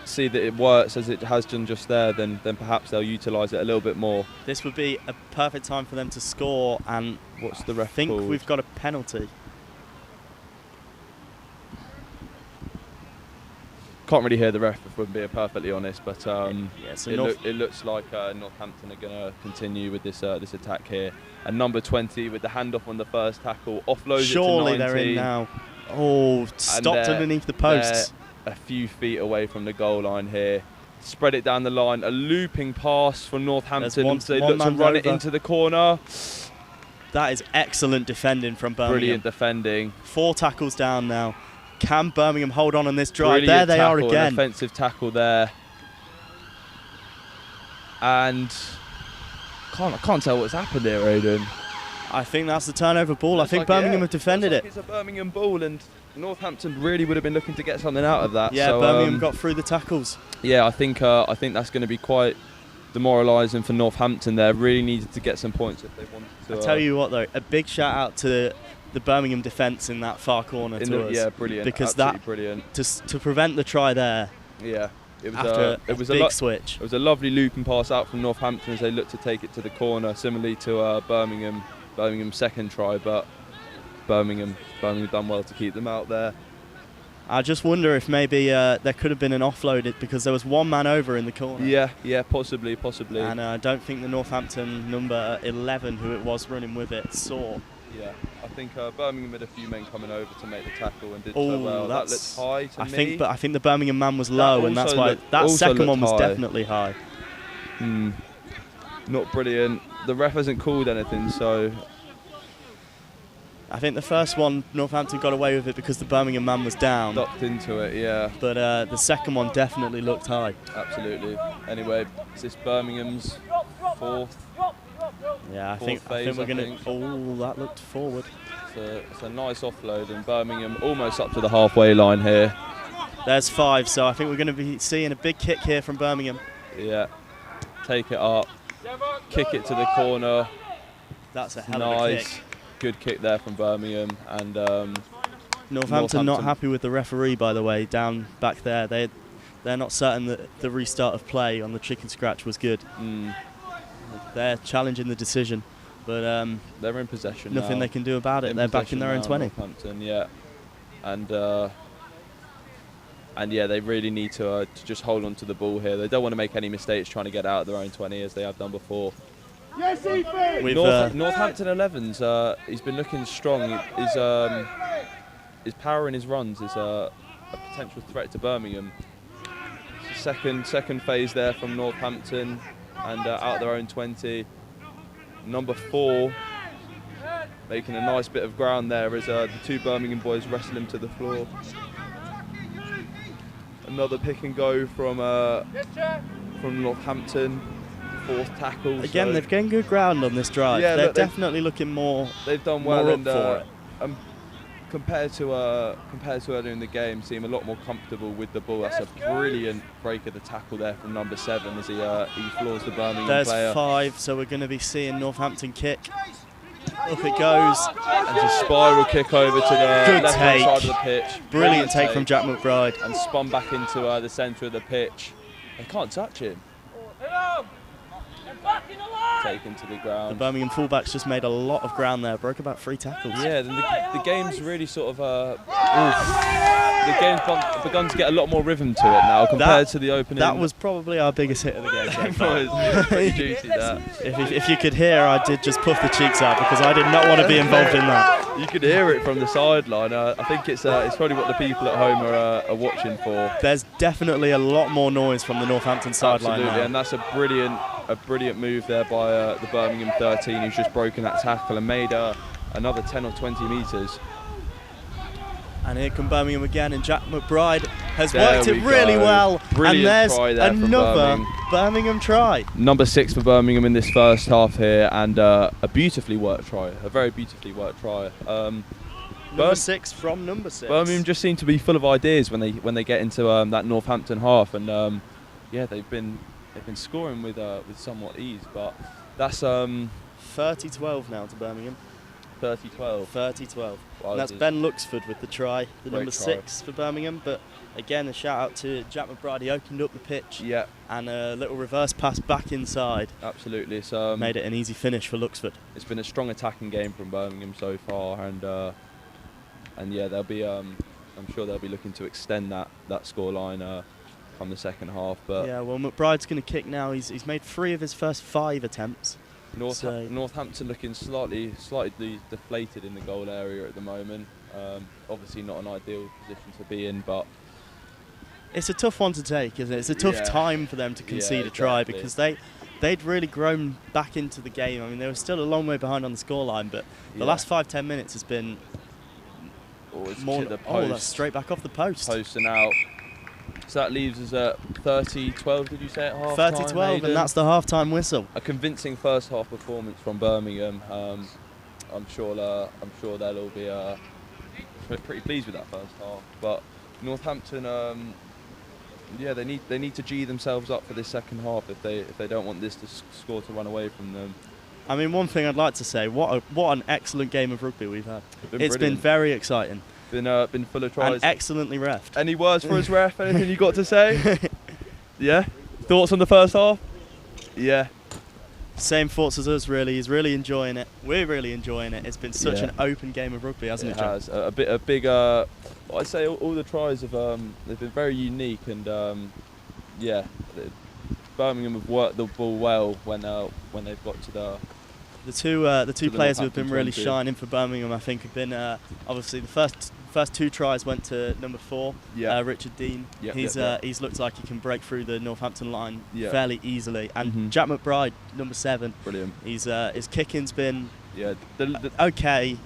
see that it works as it has done just there, then perhaps they'll utilise it a little bit more. This would be a perfect time for them to score, and what's the ref I think called? we've got a penalty. Can't really hear the ref, if we're being perfectly honest, but it looks like Northampton are going to continue with this attack here. And number 20 with the handoff on the first tackle, offloads it to 19. Surely they're in now. Oh, stopped underneath the posts. A few feet away from the goal line here. Spread it down the line. A looping pass from Northampton. They look to run it into the corner. That is excellent defending from Birmingham. Brilliant defending. 4 tackles down now. Can Birmingham hold on this drive? Brilliant there they tackle, are again. An offensive tackle there. And I can't tell what's happened there, Aidan. I think that's the turnover ball. I think Birmingham have defended it. It's a Birmingham ball, and Northampton really would have been looking to get something out of that. Yeah, so, Birmingham got through the tackles. Yeah, I think that's going to be quite demoralising for Northampton. They really needed to get some points if they wanted to. I tell you what, though, a big shout out to the Birmingham defence in that far corner to us. Yeah, brilliant. Because brilliant. To prevent the try there. Yeah. It was a big switch. It was a lovely looping pass out from Northampton as they looked to take it to the corner, similarly to Birmingham's second try, but Birmingham done well to keep them out there. I just wonder if maybe there could have been an offload because there was one man over in the corner. Yeah, possibly. And I don't think the Northampton number 11, who it was running with it, saw. Yeah, I think Birmingham had a few men coming over to make the tackle and did so well. That looked high to me. I think the Birmingham man was low, and that's why that second one was definitely high. Not brilliant. The ref hasn't called anything, so I think the first one Northampton got away with it because the Birmingham man was down. Ducked into it, yeah. But the second one definitely looked high. Absolutely. Anyway, is this Birmingham's fourth? Yeah, I think we're going to... Oh, that looked forward. It's a nice offload, and Birmingham almost up to the halfway line here. There's 5, so I think we're going to be seeing a big kick here from Birmingham. Yeah. Take it up. Kick it to the corner. That's a hell of a kick. Good kick there from Birmingham. And Northampton not happy with the referee, by the way, down back there. They're not certain that the restart of play on the chicken scratch was good. They're challenging the decision, but they're in possession. Nothing they can do about it. They're back in their own 20. Northampton, yeah, and yeah, they really need to just hold on to the ball here. They don't want to make any mistakes trying to get out of their own 20 as they have done before. Yes, Northampton 11's he's been looking strong. His power in his runs is potential threat to Birmingham. Second phase there from Northampton, and out their own 20. Number 4 making a nice bit of ground there as the 2 Birmingham boys wrestle him to the floor. Another pick and go from Northampton. 4th tackle. Again, so they've gained good ground on this drive. Yeah, they're look, definitely looking more. They've done well, more and up for it. compared to earlier in the game, seem a lot more comfortable with the ball. That's a brilliant break of the tackle there from number 7 as he floors the Birmingham There's player. 5, so we're going to be seeing Northampton kick. Up it goes. And it's a spiral kick over to the left-hand side of the pitch. Brilliant take from Jack McBride. And spun back into the centre of the pitch. They can't touch him. Taken to the ground. The Birmingham fullbacks just made a lot of ground there, broke about 3 tackles. Yeah, the game's really sort of the game's begun to get a lot more rhythm to it now compared to the opening. That was probably our biggest hit of the game. It was pretty juicy, that. If you could hear, I did just puff the cheeks out because I did not want to be involved in that. You could hear it from the sideline. I think it's probably what the people at home are watching for. There's definitely a lot more noise from the Northampton sideline now. Absolutely, and that's a brilliant move there by the Birmingham 13, who's just broken that tackle and made another 10 or 20 metres. And here come Birmingham again, and Jack McBride has worked it really well. Brilliant and there's try there another Birmingham try. Number 6 for Birmingham in this first half here, and a beautifully worked try, a very beautifully worked try. Number 6 from number 6. Birmingham just seem to be full of ideas when they get into that Northampton half, and yeah, they've been scoring with somewhat ease, but that's 30-12 now to Birmingham. 30-12. 30-12. Wow, and that's Ben Luxford with the try, the Great number try. 6 for Birmingham. But again, a shout out to Jack McBride. He opened up the pitch. Yeah. And a little reverse pass back inside. Absolutely. It's made it an easy finish for Luxford. It's been a strong attacking game from Birmingham so far, and yeah, they'll be. I'm sure they'll be looking to extend that scoreline from the second half. But yeah, well, McBride's going to kick now. He's made 3 of his first 5 attempts. Northampton looking slightly deflated in the goal area at the moment. Obviously not an ideal position to be in, but it's a tough one to take, isn't it? It's a tough time for them to concede a try because they'd really grown back into the game. I mean, they were still a long way behind on the scoreline, but the last 5-10 minutes has been more. Oh, that's straight back off the post. Post and out. So that leaves us at 30-12, did you say, at half time? 30-12, and that's the half-time whistle. A convincing first half performance from Birmingham. I'm sure they'll all be pretty pleased with that first half. But Northampton, yeah, they need to G themselves up for this second half if they don't want this score to run away from them. I mean, one thing I'd like to say, what an excellent game of rugby we've had. It's been very exciting. Been full of tries. And excellently reffed. Any words for us, ref? Anything you got to say? Yeah? Thoughts on the first half? Yeah. Same thoughts as us, really. He's really enjoying it. We're really enjoying it. It's been such an open game of rugby, hasn't it, John? It has. A big. I'd say all the tries have they've been very unique, and yeah, Birmingham have worked the ball well when they've got to the two players who have been really shining for Birmingham, I think, have been obviously the first 2 tries went to number 4, Richard Dean. He's looked like he can break through the Northampton line fairly easily. And Jack McBride, number 7, brilliant. His kicking's been okay.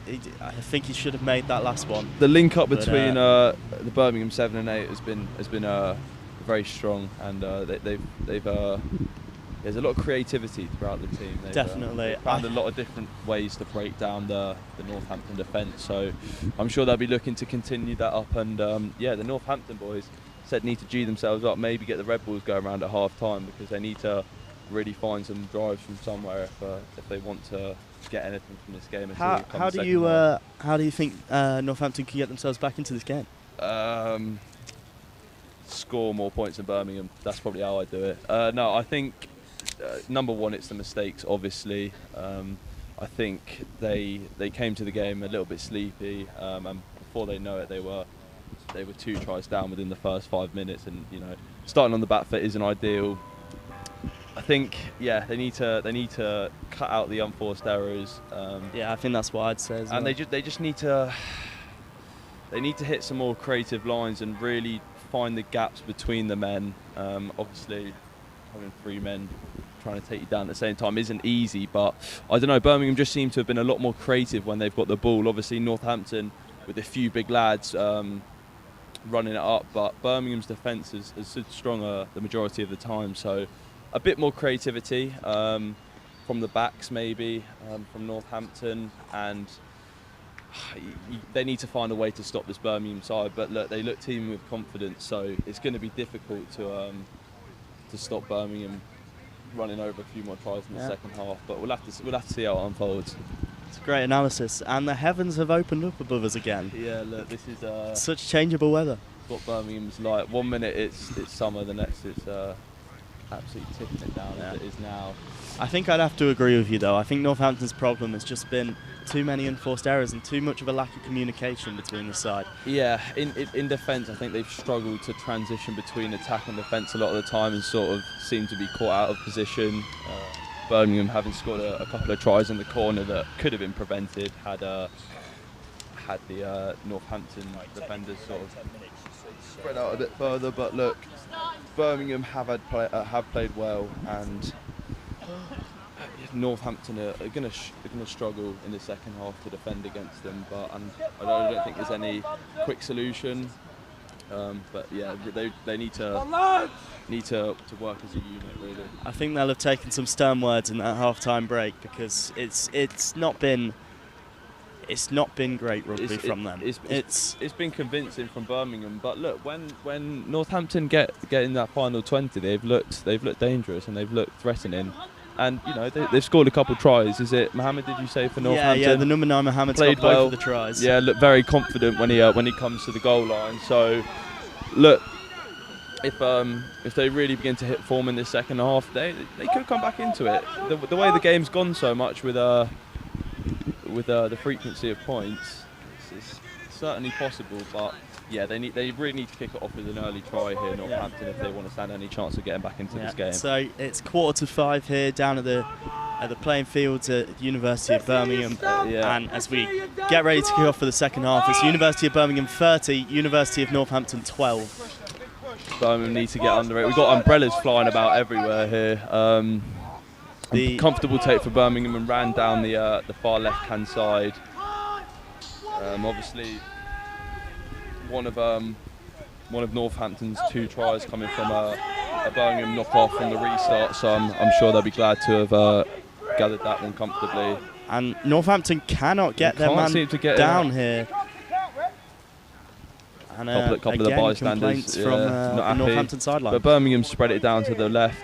I think he should have made that last one. The link up between the Birmingham 7 and 8 has been very strong, and there's a lot of creativity throughout the team. They've found a lot of different ways to break down the Northampton defence, so I'm sure they'll be looking to continue that up. And yeah, the Northampton boys need to G themselves up, maybe get the Red Bulls going around at half time, because they need to really find some drives from somewhere if they want to get anything from this game. How do you think Northampton can get themselves back into this game? Score more points than Birmingham. That's probably how I do it. No, I think number 1, it's the mistakes. Obviously, I think they came to the game a little bit sleepy, and before they know it, they were 2 tries down within the first 5 minutes. And starting on the back foot isn't ideal. I think they need to cut out the unforced errors. Yeah, I think that's what I'd say. And they just need to. they need to hit some more creative lines and really find the gaps between the men. Obviously, having 3 men trying to take you down at the same time isn't easy, but I don't know, Birmingham just seem to have been a lot more creative when they've got the ball. Obviously, Northampton with a few big lads running it up, but Birmingham's defence is stronger the majority of the time, so a bit more creativity from the backs maybe, from Northampton, and they need to find a way to stop this Birmingham side. But look, they look teaming with confidence, so it's going to be difficult to stop Birmingham running over a few more tries in the second half. But we'll have to see how it unfolds. It's great analysis, and the heavens have opened up above us again. Yeah, look, this is such changeable weather. What Birmingham's like. 1 minute it's summer, the next it's absolutely tipping it down as it is now. I think I'd have to agree with you though. I think Northampton's problem has just been too many enforced errors and too much of a lack of communication between the side. Yeah, in defence I think they've struggled to transition between attack and defence a lot of the time and sort of seem to be caught out of position. Birmingham having scored a couple of tries in the corner that could have been prevented had the Northampton defenders sort of spread out a bit further. But look, Birmingham have played well, and Northampton are going to struggle in the second half to defend against them. But I don't think there's any quick solution. But yeah, they need to work as a unit really. I think they'll have taken some stern words in that half-time break, because it's not been great rugby from them. It's been convincing from Birmingham, but look, when Northampton get in that final 20, they've looked dangerous and they've looked threatening, and you know they've scored a couple of tries. Is it Mohammed? Did you say for Northampton? Yeah, the number 9 Mohammed played both of the tries. Yeah, looked very confident when he comes to the goal line. So look, if they really begin to hit form in this second half, they could come back into it. The way the game's gone so much with the frequency of points, it's certainly possible. But yeah, they really need to kick it off with an early try here, Northampton, if they want to stand any chance of getting back into this game. So it's 4:45 here down at the playing fields at University of Birmingham, and as we get ready to kick off for the second half, it's University of Birmingham 30, University of Northampton 12. Birmingham need to get under it. We've got umbrellas flying about everywhere here. The comfortable take for Birmingham and ran down the far left-hand side. Obviously, one of Northampton's 2 tries coming from a Birmingham knock-off from the restart, so I'm sure they'll be glad to have gathered that one comfortably. And Northampton cannot get their man down here. And couple of the bystanders from the Northampton sideline. But Birmingham spread it down to the left.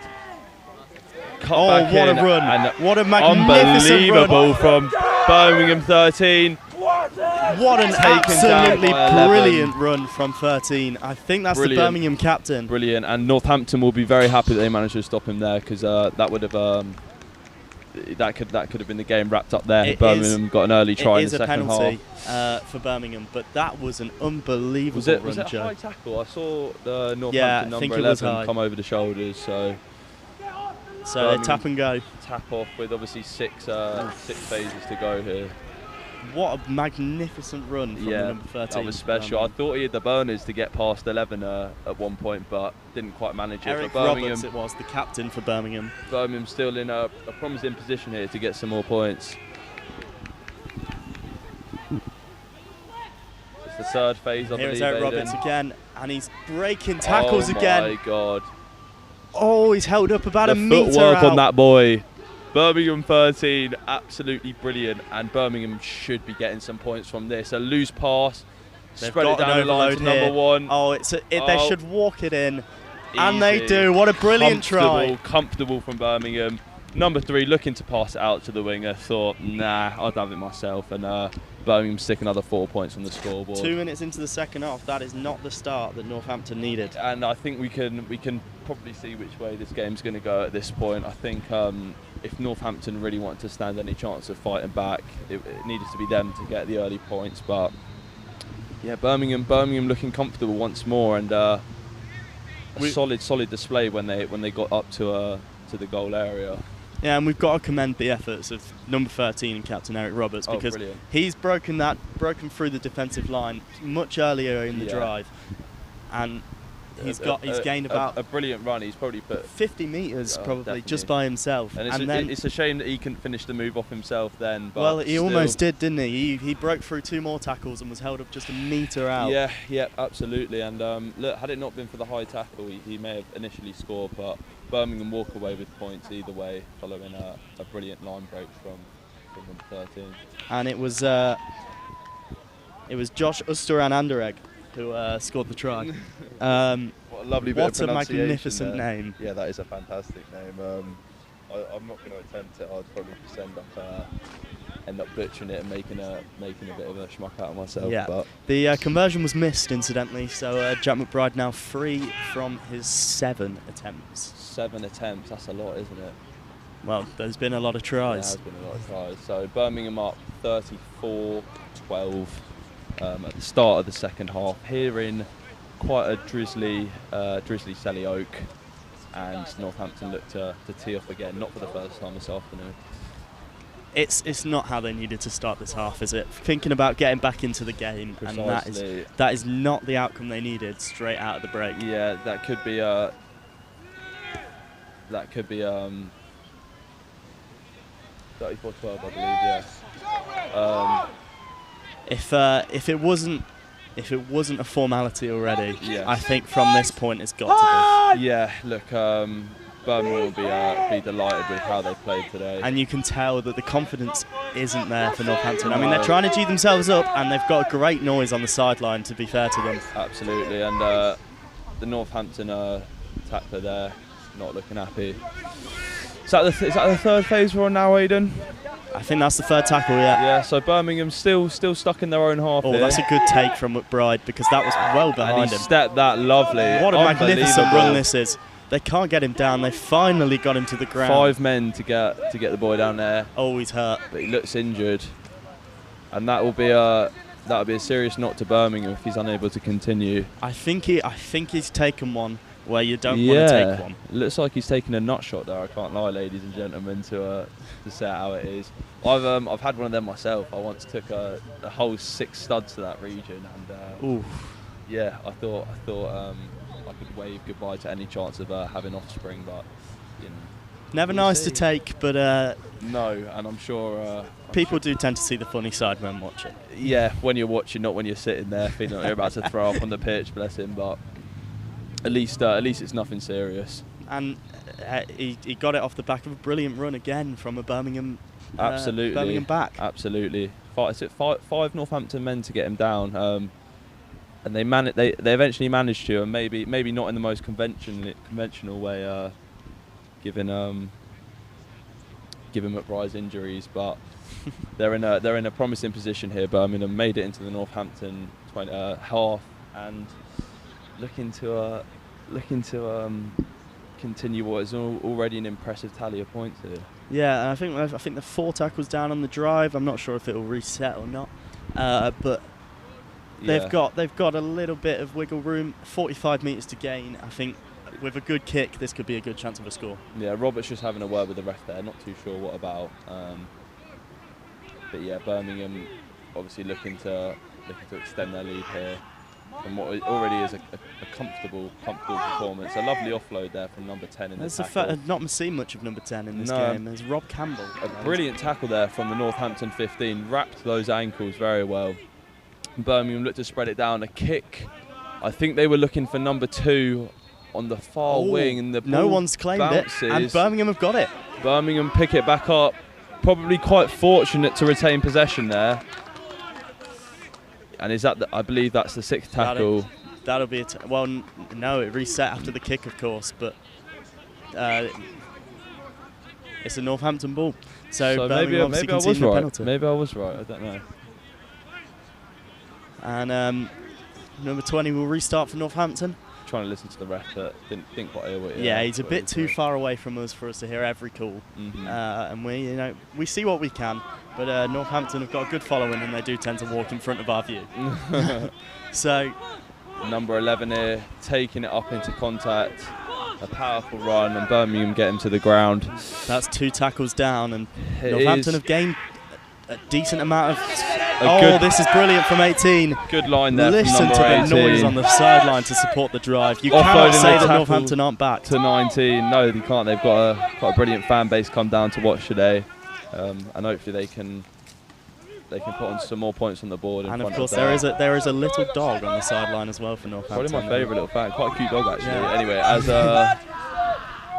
What a run! What a magnificent unbelievable run from Birmingham 13. What an absolutely brilliant run from 13. I think that's the Birmingham captain. Brilliant, and Northampton will be very happy that they managed to stop him there, because that would have that could have been the game wrapped up there. Birmingham got an early try in the second half. It is a penalty for Birmingham, but that was an unbelievable run. Was it a high tackle? I saw the Northampton number 11 come over the shoulders. So they tap and go. Tap off with obviously six phases to go here. What a magnificent run from the number 13. That was special. I thought he had the burners to get past 11 at one point, but didn't quite manage it. Eric Roberts, it was the captain for Birmingham. Birmingham still in a promising position here to get some more points. It's the third phase, I believe. Here's Eric Roberts again, and he's breaking tackles again. Oh my God. Oh, he's held up about a metre out. Footwork on that boy. Birmingham 13, absolutely brilliant, and Birmingham should be getting some points from this. A loose pass, spread it down the line to number 1. Oh, they should walk it in, and they do. What a brilliant try. Comfortable from Birmingham. Number 3 looking to pass it out to the winger, thought, nah, I'll have it myself, and Birmingham stick another 4 points on the scoreboard. 2 minutes into the second half, that is not the start that Northampton needed. And I think we can probably see which way this game's going to go at this point. I think if Northampton really wanted to stand any chance of fighting back, it needed to be them to get the early points. But yeah, Birmingham looking comfortable once more, and a solid display when they got up to the goal area. Yeah, and we've got to commend the efforts of number 13 and Captain Eric Roberts, because he's broken through the defensive line much earlier in the drive, and he's gained about a brilliant run. He's probably put 50 metres probably just by himself. And then it's a shame that he couldn't finish the move off himself then. But well, he almost did, didn't he? He broke through 2 more tackles and was held up just a metre out. Yeah, absolutely. And look, had it not been for the high tackle, he may have initially scored, but Birmingham walk away with points either way, following a brilliant line break from number 13. And it was Josh Usteran-Anderegg who scored the try. What a lovely bit of pronunciation. What a magnificent name. Yeah, that is a fantastic name. I'm not going to attempt it. I'd probably just end up butchering it and making a bit of a schmuck out of myself. Yeah. But the conversion was missed, incidentally, so Jack McBride now free from his 7 attempts. 7 attempts, that's a lot, isn't it? Well, there's been a lot of tries. There has been a lot of tries. So Birmingham up 34-12 at the start of the second half. Here in quite a drizzly Selly Oak, and Northampton look to tee off again, not for the first time this afternoon. It's not how they needed to start this half, is it? Thinking about getting back into the game, Precisely. And that is not the outcome they needed straight out of the break. Yeah, that could be 34-12, I believe. Yeah. If it wasn't a formality already, I think from this point it's got to be. Yeah, look, Birmingham will be delighted with how they played today. And you can tell that the confidence isn't there for Northampton. I mean, they're trying to G themselves up, and they've got a great noise on the sideline, to be fair to them. Absolutely, and the Northampton tackler there, not looking happy. Is that the third phase we're on now, Aidan? I think that's the third tackle, yeah. Yeah, so Birmingham's still stuck in their own half. Oh, that's a good take from McBride, because that was well behind him. Stepped that lovely. What a magnificent run this is. They can't get him down. They finally got him to the ground. 5 men to get the boy down there. Oh, he's hurt. But he looks injured, and that will be a serious knock to Birmingham if he's unable to continue. I think he's taken one where you don't want to take one. It looks like he's taken a nut shot there. I can't lie, ladies and gentlemen, to say how it is. I've had one of them myself. I once took a whole 6 studs to that region, and yeah, I thought I could wave goodbye to any chance of having offspring, but you know, never nice to take, but no, and I'm sure people do tend to see the funny side when watching. Yeah, when you're watching, not when you're sitting there feeling like you're about to throw up on the pitch. Bless him, but at least it's nothing serious. And he got it off the back of a brilliant run again from a Birmingham. Absolutely, Birmingham back. Absolutely, five Northampton men to get him down, and they eventually managed to, and maybe not in the most conventional way, given McBride's injuries, but they're in a promising position here. Birmingham made it into the Northampton half, and looking to continue what is already an impressive tally of points here. Yeah, and I think the 4 tackles down on the drive. I'm not sure if it will reset or not, but they've got a little bit of wiggle room. 45 metres to gain. I think with a good kick, this could be a good chance of a score. Yeah, Robert's just having a word with the ref there. Not too sure what about, but yeah, Birmingham obviously looking to extend their lead here. And what already is a comfortable performance. A lovely offload there from number 10 in the tackle. I've not seen much of number 10 in this game. There's Rob Campbell. A brilliant tackle there from the Northampton 15. Wrapped those ankles very well. Birmingham looked to spread it down. A kick. I think they were looking for number 2 on the far wing. And the ball no one's claimed bounces. it. And Birmingham have got it. Birmingham pick it back up. Probably quite fortunate to retain possession there. And is that I believe that's the 6th tackle. That'll be well, no, it reset after the kick, of course, but it's a Northampton ball. So maybe I was right. Penalty. Maybe I was right. I don't know. And number 20 will restart for Northampton. Trying to listen to the ref, but didn't quite hear what. Yeah, he's a bit too far away from us for us to hear every call. Mm-hmm. And we see what we can, but Northampton have got a good following, and they do tend to walk in front of our view. So number 11 here, taking it up into contact. a powerful run, and Birmingham get him to the ground. That's 2 tackles down, and Northampton have gained a decent amount of... this is brilliant from 18. Good line there. Listen from to number the 18. noise on the sideline to support the drive. You Offloading cannot say the that Northampton aren't back. To 19. No, they can't. They've got a brilliant fan base come down to watch today, and hopefully they can put on some more points on the board. And of course, there is a little dog on the sideline as well for Northampton. Probably my favourite little fan. Quite a cute dog actually. Yeah. Anyway,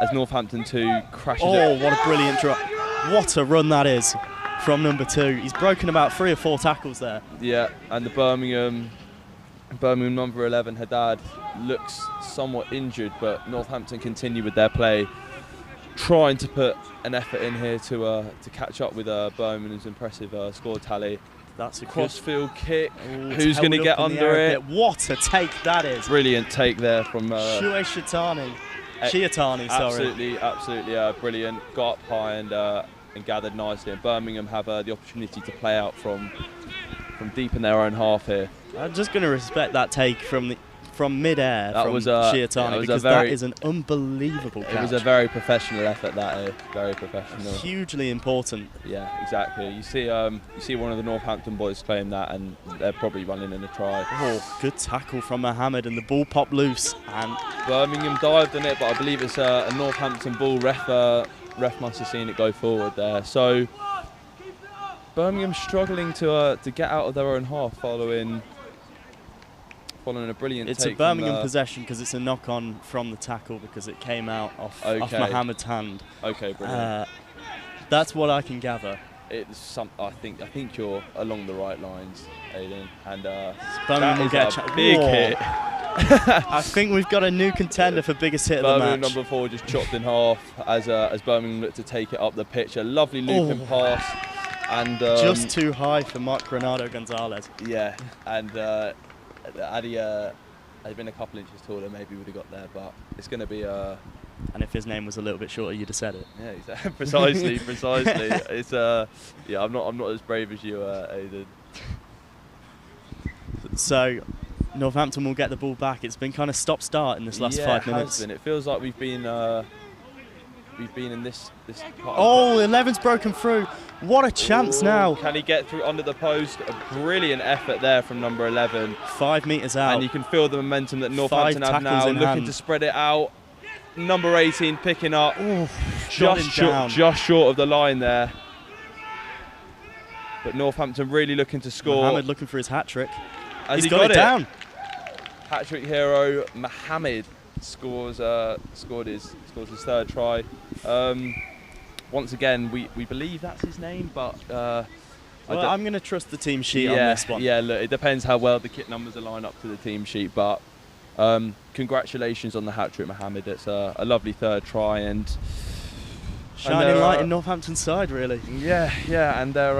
as Northampton 2 crashes. Oh, what a brilliant drop! What a run that is from number 2. He's broken about 3 or 4 tackles there. Yeah, and the Birmingham number 11 Haddad looks somewhat injured, but Northampton continue with their play, trying to put an effort in here to catch up with Birmingham's impressive score tally. That's a crossfield kick. Ooh, who's going to get under it? What a take that is! Brilliant take there from Chiatani, sorry. Absolutely brilliant. Got up high and gathered nicely. And Birmingham have the opportunity to play out from deep in their own half here. I'm just going to respect that take from mid-air from Chiatani, because that is an unbelievable catch. It was a very professional effort that very professional. Hugely important. Yeah, exactly. You see one of the Northampton boys claim that, and they're probably running in a try. Oh, good tackle from Mohammed, and the ball popped loose. And Birmingham dived on it, but I believe it's a Northampton ball. Ref must have seen it go forward there. So Birmingham struggling to get out of their own half following a brilliant take. It's a Birmingham possession because it's a knock-on from the tackle because it came out off Mohammed's hand. Okay, brilliant. That's what I can gather. I think you're along the right lines, Aidan. And Birmingham will get a big hit. I think we've got a new contender for biggest hit of the match. Number 4 just chopped in half as Birmingham looked to take it up the pitch. A lovely looping pass. And just too high for Mark Granado Gonzalez. Yeah, and had he been a couple inches taller, maybe would have got there, but it's going to be and if his name was a little bit shorter, you'd have said it. Yeah, exactly. precisely. It's I'm not as brave as you, Aidan. So Northampton will get the ball back. It's been kind of stop-start in this last 5 minutes. It feels like we've been in this part. Oh, 11's broken through. What a chance now. Can he get through under the post? A brilliant effort there from number 11. 5 metres out. And you can feel the momentum that Northampton have now, looking to spread it out. Number 18 picking up. Ooh, just short of the line there. But Northampton really looking to score. Mohammed looking for his hat-trick. He's got it down. Hat-trick hero Mohammed scores his 3rd try. Once again, we believe that's his name, but I'm going to trust the team sheet on this one. Yeah, look, it depends how well the kit numbers are lined up to the team sheet, but congratulations on the hat-trick, Mohammed. It's a lovely 3rd try and shining light in Northampton's side, really. Yeah, and they're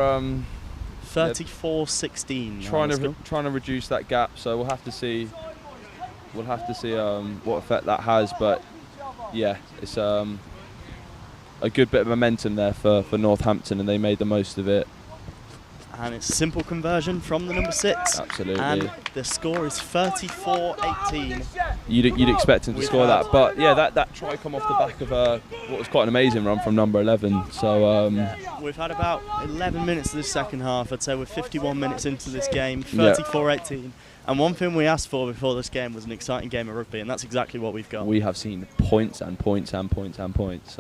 34-16. Trying to reduce that gap, so we'll have to see. We'll have to see what effect that has, but yeah, it's a good bit of momentum there for Northampton, and they made the most of it. And it's a simple conversion from the number 6. Absolutely. And the score is 34-18. You'd expect him to score that, but yeah, that try come off the back of what was quite an amazing run from number 11. So we've had about 11 minutes of this second half. I'd say we're 51 minutes into this game, 34-18. And one thing we asked for before this game was an exciting game of rugby, and that's exactly what we've got. We have seen points and points and points and points.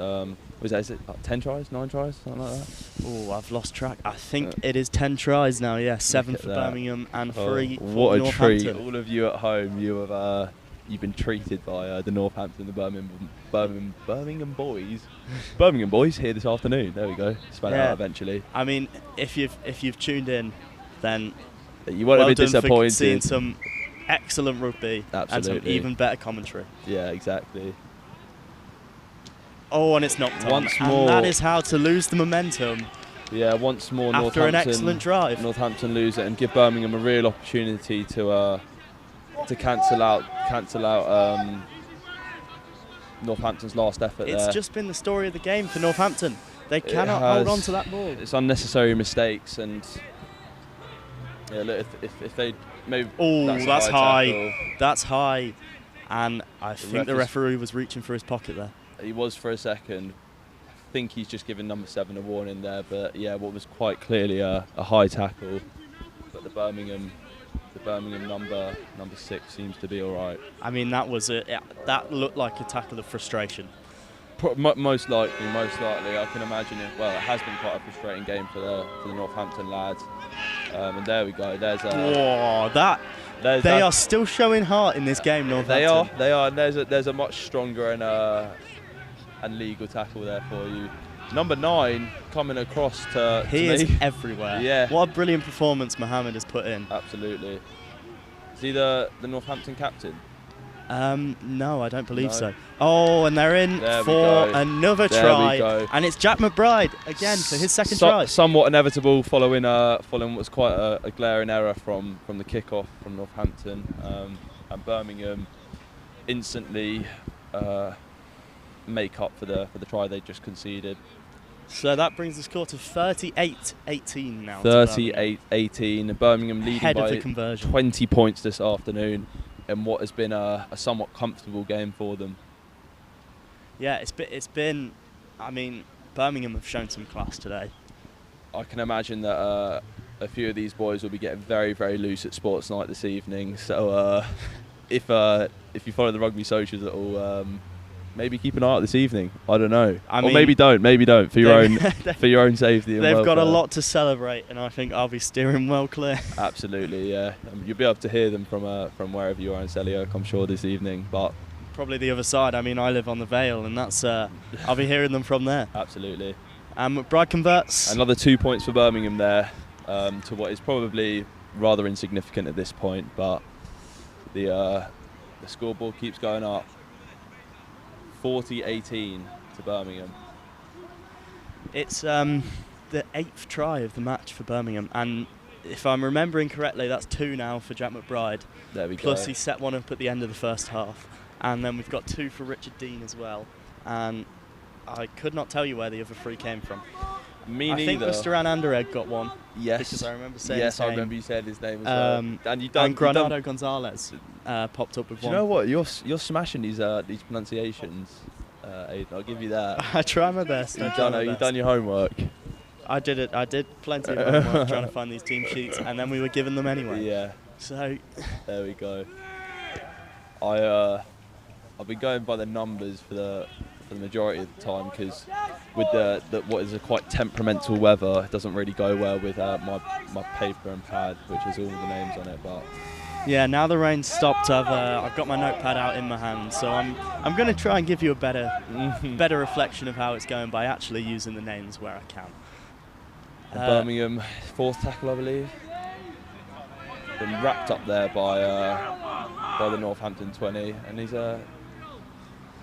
Is it 10 tries, 9 tries, something like that? Oh, I've lost track. I think it is 10 tries now, yeah. 7 for Birmingham and 3 for what a Northampton. Treat. All of you at home, you've been treated by the Northampton, the Birmingham boys. Birmingham boys here this afternoon. There we go. Spell it out eventually. I mean, if you've tuned in, then you won't be disappointed. For seeing some excellent rugby. Absolutely. And some even better commentary. Yeah, exactly. Oh, and it's knocked once more. And that is how to lose the momentum. Yeah, once more. After an excellent drive, Northampton lose it and give Birmingham a real opportunity to cancel out Northampton's last effort. It's just been the story of the game for Northampton. They cannot hold on to that ball. It's unnecessary mistakes, and yeah, look, if they maybe. Oh, that's high. That's high. And I think the referee was reaching for his pocket there. He was for a second. I think he's just given number 7 a warning there, but yeah, what was quite clearly a high tackle. But the Birmingham number 6 seems to be all right. I mean, that looked like a tackle of frustration. Most likely. I can imagine it. Well, it has been quite a frustrating game for the Northampton lads. And there we go. They are still showing heart in this game, Northampton. They are. And there's a much stronger and legal tackle there for you. Number 9 coming across to He is me. everywhere. Yeah. What a brilliant performance Mohammed has put in. Absolutely. Is he the Northampton captain? No, I don't believe so. Oh, and they're in There for we go. another There try. we go. And it's Jack McBride again for his second try. Somewhat inevitable following what was quite a glaring error from the kick-off from Northampton. And Birmingham instantly make up for the try they just conceded. So that brings the score to 38-18 now. 38-18. Birmingham leading Ahead by of the conversion. 20 points this afternoon in what has been a somewhat comfortable game for them. Yeah, it's been. I mean, Birmingham have shown some class today. I can imagine that a few of these boys will be getting very, very loose at sports night this evening. So if you follow the rugby socials at all, maybe keep an eye out this evening. I don't know. Or maybe don't for your own safety. And they've got a welfare. lot to celebrate, and I think I'll be steering well clear. Absolutely, yeah. You'll be able to hear them from wherever you are in Selly Oak, I'm sure, this evening. But probably the other side. I mean, I live on the Vale, and that's I'll be hearing them from there. Absolutely. And McBride converts. Another 2 points for Birmingham there, to what is probably rather insignificant at this point, but the scoreboard keeps going up. 40-18 to Birmingham. It's the 8th try of the match for Birmingham, and if I'm remembering correctly, that's 2 now for Jack McBride. There we go. Plus he set one up at the end of the first half, and then we've got 2 for Richard Dean as well. And I could not tell you where the other 3 came from. Me I neither. think Ustaran Anderegg got one. Yes. Because I remember saying Yes, his name. I remember you said his name as well. And Granado Gonzalez popped up with Do one. you know what? You're smashing these pronunciations, Aidan. I'll give you that. I try my best. You've done your homework. I did it. I did plenty of homework trying to find these team sheets, and then we were given them anyway. Yeah. So there we go. I've been going by the numbers for the majority of the time, because with the what is a quite temperamental weather, it doesn't really go well with my paper and pad, which has all the names on it. But yeah, now the rain's stopped, I've got my notepad out in my hand, so I'm going to try and give you a better reflection of how it's going by actually using the names where I can. Birmingham 4th tackle, I believe, been wrapped up there by the Northampton 20, and he's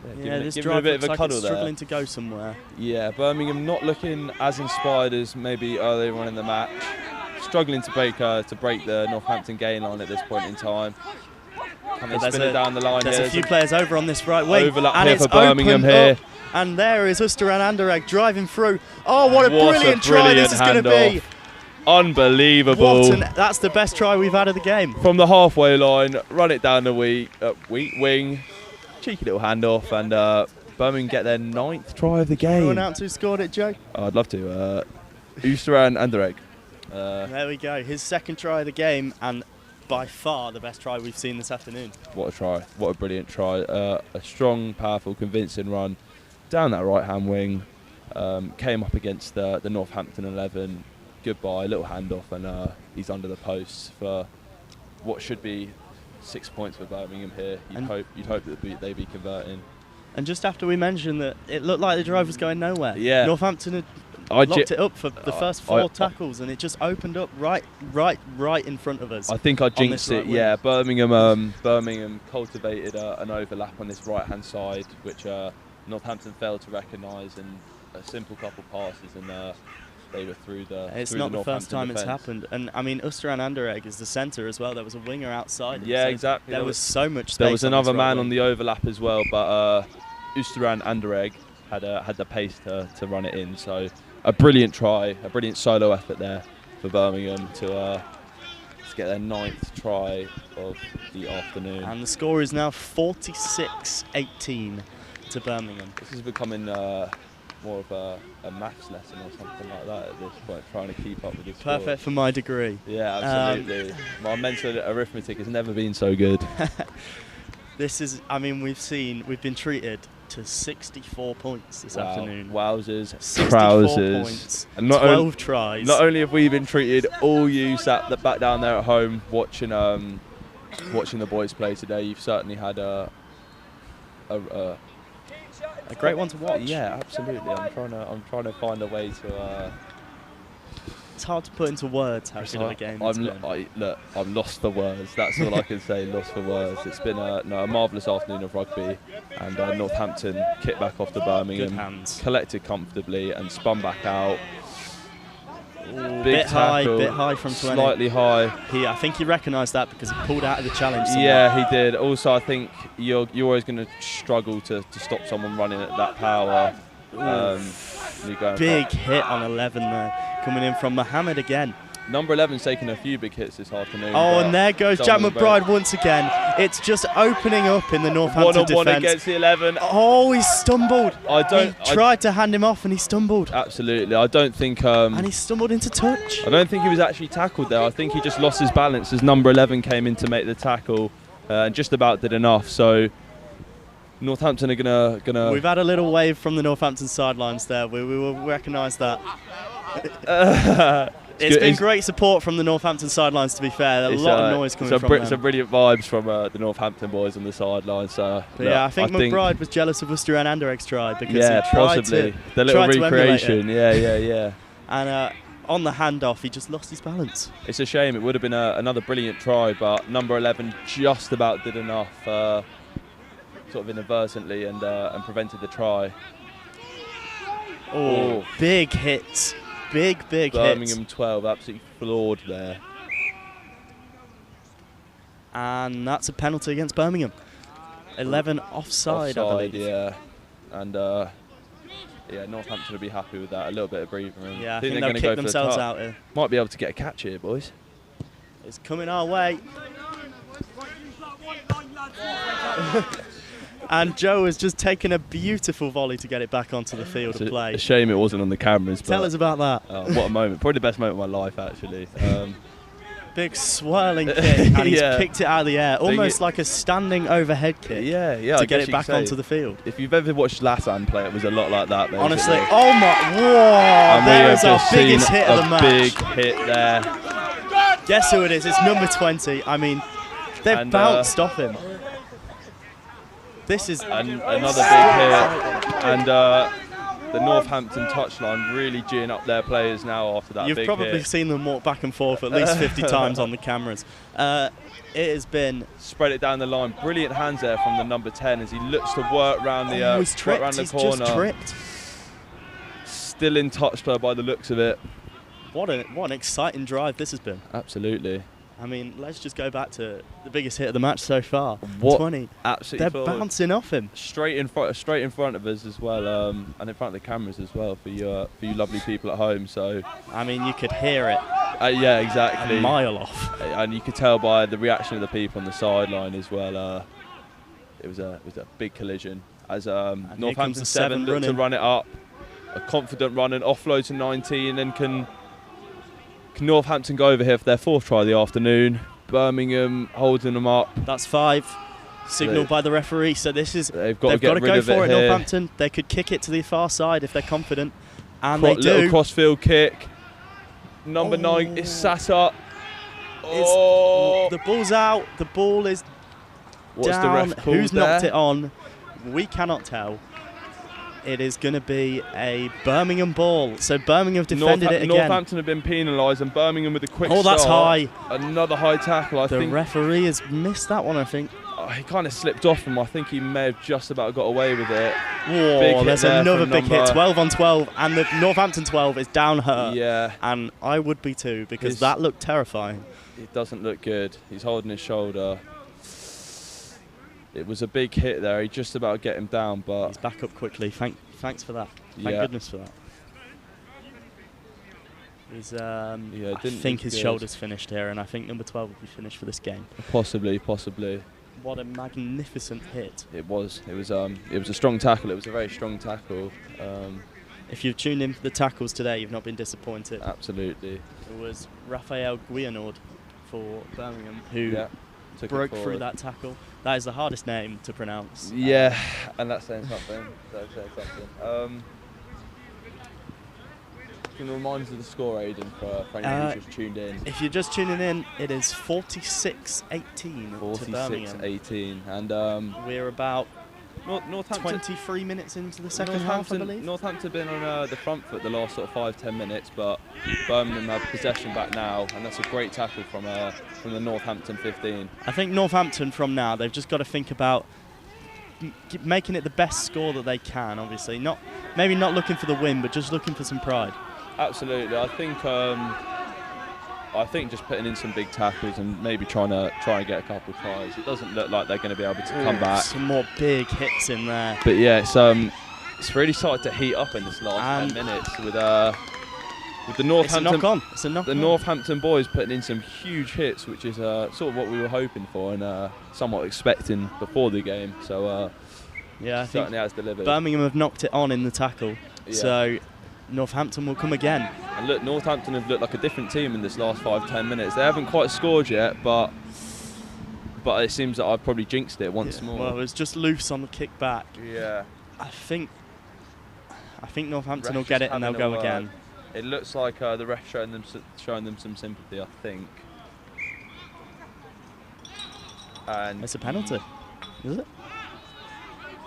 this giving drive a bit of looks a like cuddle it's there. struggling to go somewhere. Yeah, Birmingham not looking as inspired as maybe earlier on in the match. Struggling to break the Northampton gain line at this point in time. Can they spin it down the line? There's a few players over on this right wing. Overlap and here it's for Birmingham here. And there is Ustaran Anderegg driving through. Oh, what a brilliant try this is going to be. Unbelievable. That's the best try we've had of the game. From the halfway line, run it down the wing. Cheeky little handoff, and Birmingham get their 9th try of the game. Can you announce who scored it, Joe? Oh, I'd love to. Ustaran Anderegg. There we go. His 2nd try of the game, and by far the best try we've seen this afternoon. What a try. What a brilliant try. A strong, powerful, convincing run down that right-hand wing. Came up against the Northampton 11. Goodbye, little handoff, and he's under the posts for what should be 6 points for Birmingham here. You'd hope that they'd be converting. And just after we mentioned that it looked like the drive was going nowhere, yeah. Northampton had locked it up for the first 4 tackles, and it just opened up right in front of us. I think I jinxed it. Wing. Yeah, Birmingham cultivated an overlap on this right-hand side, which Northampton failed to recognise, and a simple couple passes, and they were through the. It's through not the first time defence. it's happened, and I mean Ustaran Anderegg is the centre as well. There was a winger outside. Yeah, so exactly. There was so much space. There was another man wing. on the overlap as well, but Ustaran Anderegg had the pace to run it in. So a brilliant try, a brilliant solo effort there for Birmingham to to get their 9th try of the afternoon. And the score is now 46-18 to Birmingham. This is becoming more of a maths lesson or something like that at this point, trying to keep up with this. Perfect for my degree. Yeah, absolutely. My mental arithmetic has never been so good. This is, I mean, we've been treated to 64 points this afternoon. Wowzers, 64 trousers. points, And 12 tries. Not only have we been treated, all you sat back down there at home watching the boys play today, you've certainly had a great one to watch. Yeah, absolutely. I'm trying to find a way to. It's hard to put into words how good of a game it's been. Look, I'm lost for words. That's all I can say. Lost for words. It's been a marvellous afternoon of rugby, and Northampton kicked back off to Birmingham, Good hands. collected comfortably, and spun back out. Ooh, Big tackle, bit high from 20. Slightly high. I think he recognised that because he pulled out of the challenge somewhat. Yeah, he did. Also, I think you're always going to struggle to stop someone running at that power. Big hit on 11 there, coming in from Mohammed again. Number 11's taken a few big hits this afternoon. Oh, and there goes Jack McBride once again. It's just opening up in the Northampton defence. 1-on-1 against the 11. Oh, he stumbled. He tried to hand him off and he stumbled. Absolutely. I don't think... and he stumbled into touch. I don't think he was actually tackled there. I think he just lost his balance as number 11 came in to make the tackle and just about did enough. So Northampton are gonna. We've had a little wave from the Northampton sidelines there. We will recognise that. It's been great support from the Northampton sidelines, to be fair. A lot of noise coming from them. Some brilliant vibes from the Northampton boys on the sidelines. So, I think McBride was jealous of Worcester and Andereg's try because he tried possibly. The little recreation. Yeah. And on the handoff, he just lost his balance. It's a shame. It would have been another brilliant try, but number 11 just about did enough, sort of inadvertently, and prevented the try. Oh, big hits. Big Birmingham hits. 12, absolutely floored there. And that's a penalty against Birmingham. 11 offside, I believe. Yeah. And Northampton will be happy with that. A little bit of breathing room. Yeah, I think they'll kick themselves out here. Might be able to get a catch here, boys. It's coming our way. And Joe has just taken a beautiful volley to get it back onto the field of play. A shame it wasn't on the cameras. Tell us about that. What a moment. Probably the best moment of my life, actually. Big swirling kick, and he's kicked it out of the air, almost like a standing overhead kick. Yeah. To get it back onto the field. If you've ever watched Lassan play, it was a lot like that. Basically. Honestly, oh my, whoa! There is our biggest hit of the match. Big hit there. Guess who it is? It's number 20. I mean, they've bounced off him. This is another big hit, and the Northampton touchline really geeing up their players now after that big hit. You've probably seen them walk back and forth at least 50 times on the cameras. It has been... Spread it down the line. Brilliant hands there from the number 10 as he looks to work around the, he's around the corner. Just tripped. Still in touch though by the looks of it. What an exciting drive this has been. Absolutely. I mean, let's just go back to the biggest hit of the match so far. 20. Absolutely. They're bouncing off him. Straight in front of us as well, and in front of the cameras as well for you lovely people at home. So I mean, you could hear it. Yeah, exactly. A mile off. And you could tell by the reaction of the people on the sideline as well. It was a big collision as Northampton 7 looked to run it up. A confident run and offload to 19, and can Northampton go over here for their 4th try of the afternoon. Birmingham holding them up. That's 5. Signalled by the referee. So this is they've got to go for it. Northampton. They could kick it to the far side if they're confident, and they do. Little crossfield kick. Number 9 is sat up. The ball's out. The ball is down. The ref called Who's knocked it on? We cannot tell. It is going to be a Birmingham ball. So Birmingham have defended it again. Northampton have been penalised, and Birmingham with a quick start. Oh, that's high. Another high tackle, I think. The referee has missed that one, I think. He kind of slipped off him. I think he may have just about got away with it. Whoa, there's another big hit. 12 on 12, and the Northampton 12 is down hurt. Yeah. And I would be too, because that looked terrifying. It doesn't look good. He's holding his shoulder. It was a big hit there. He just about get him down, but he's back up quickly. Thanks for that. Thank goodness for that. He's, Yeah, I didn't think look his good. shoulder's finished here, and I think number 12 will be finished for this game. Possibly. What a magnificent hit. It was a strong tackle. It was a very strong tackle. If you've tuned in for the tackles today, you've not been disappointed. Absolutely. It was Raphael Guillenord for Birmingham who broke through that tackle. That is the hardest name to pronounce. Yeah, and that's saying something. Can you remind us of the score, Aidan, for anyone who's just tuned in? If you're just tuning in, it is 46-18 to Birmingham. 46-18, and we're about Northampton 23 minutes into the second half, I believe. Northampton have been on the front foot the last sort of 5-10 minutes, but Birmingham have possession back now, and that's a great tackle from the Northampton 15. I think Northampton from now, they've just got to think about making it the best score that they can. Obviously, maybe not looking for the win, but just looking for some pride. Absolutely, I think just putting in some big tackles and maybe trying to get a couple of tries. It doesn't look like they're going to be able to come back. Some more big hits in there. But yeah, it's really started to heat up in this last 10 minutes with the Northampton. It's a knock on. The Northampton boys putting in some huge hits, which is sort of what we were hoping for and somewhat expecting before the game. So yeah, I certainly think has delivered. Birmingham have knocked it on in the tackle. Yeah. So Northampton will come again. And look, Northampton have looked like a different team in this last 5-10 minutes. They haven't quite scored yet, but it seems that I've probably jinxed it once more. Well, it was just loose on the kick back. Yeah. I think Northampton will get it and they'll go again. It looks like the ref showing them some sympathy, I think. And It's a penalty, is it?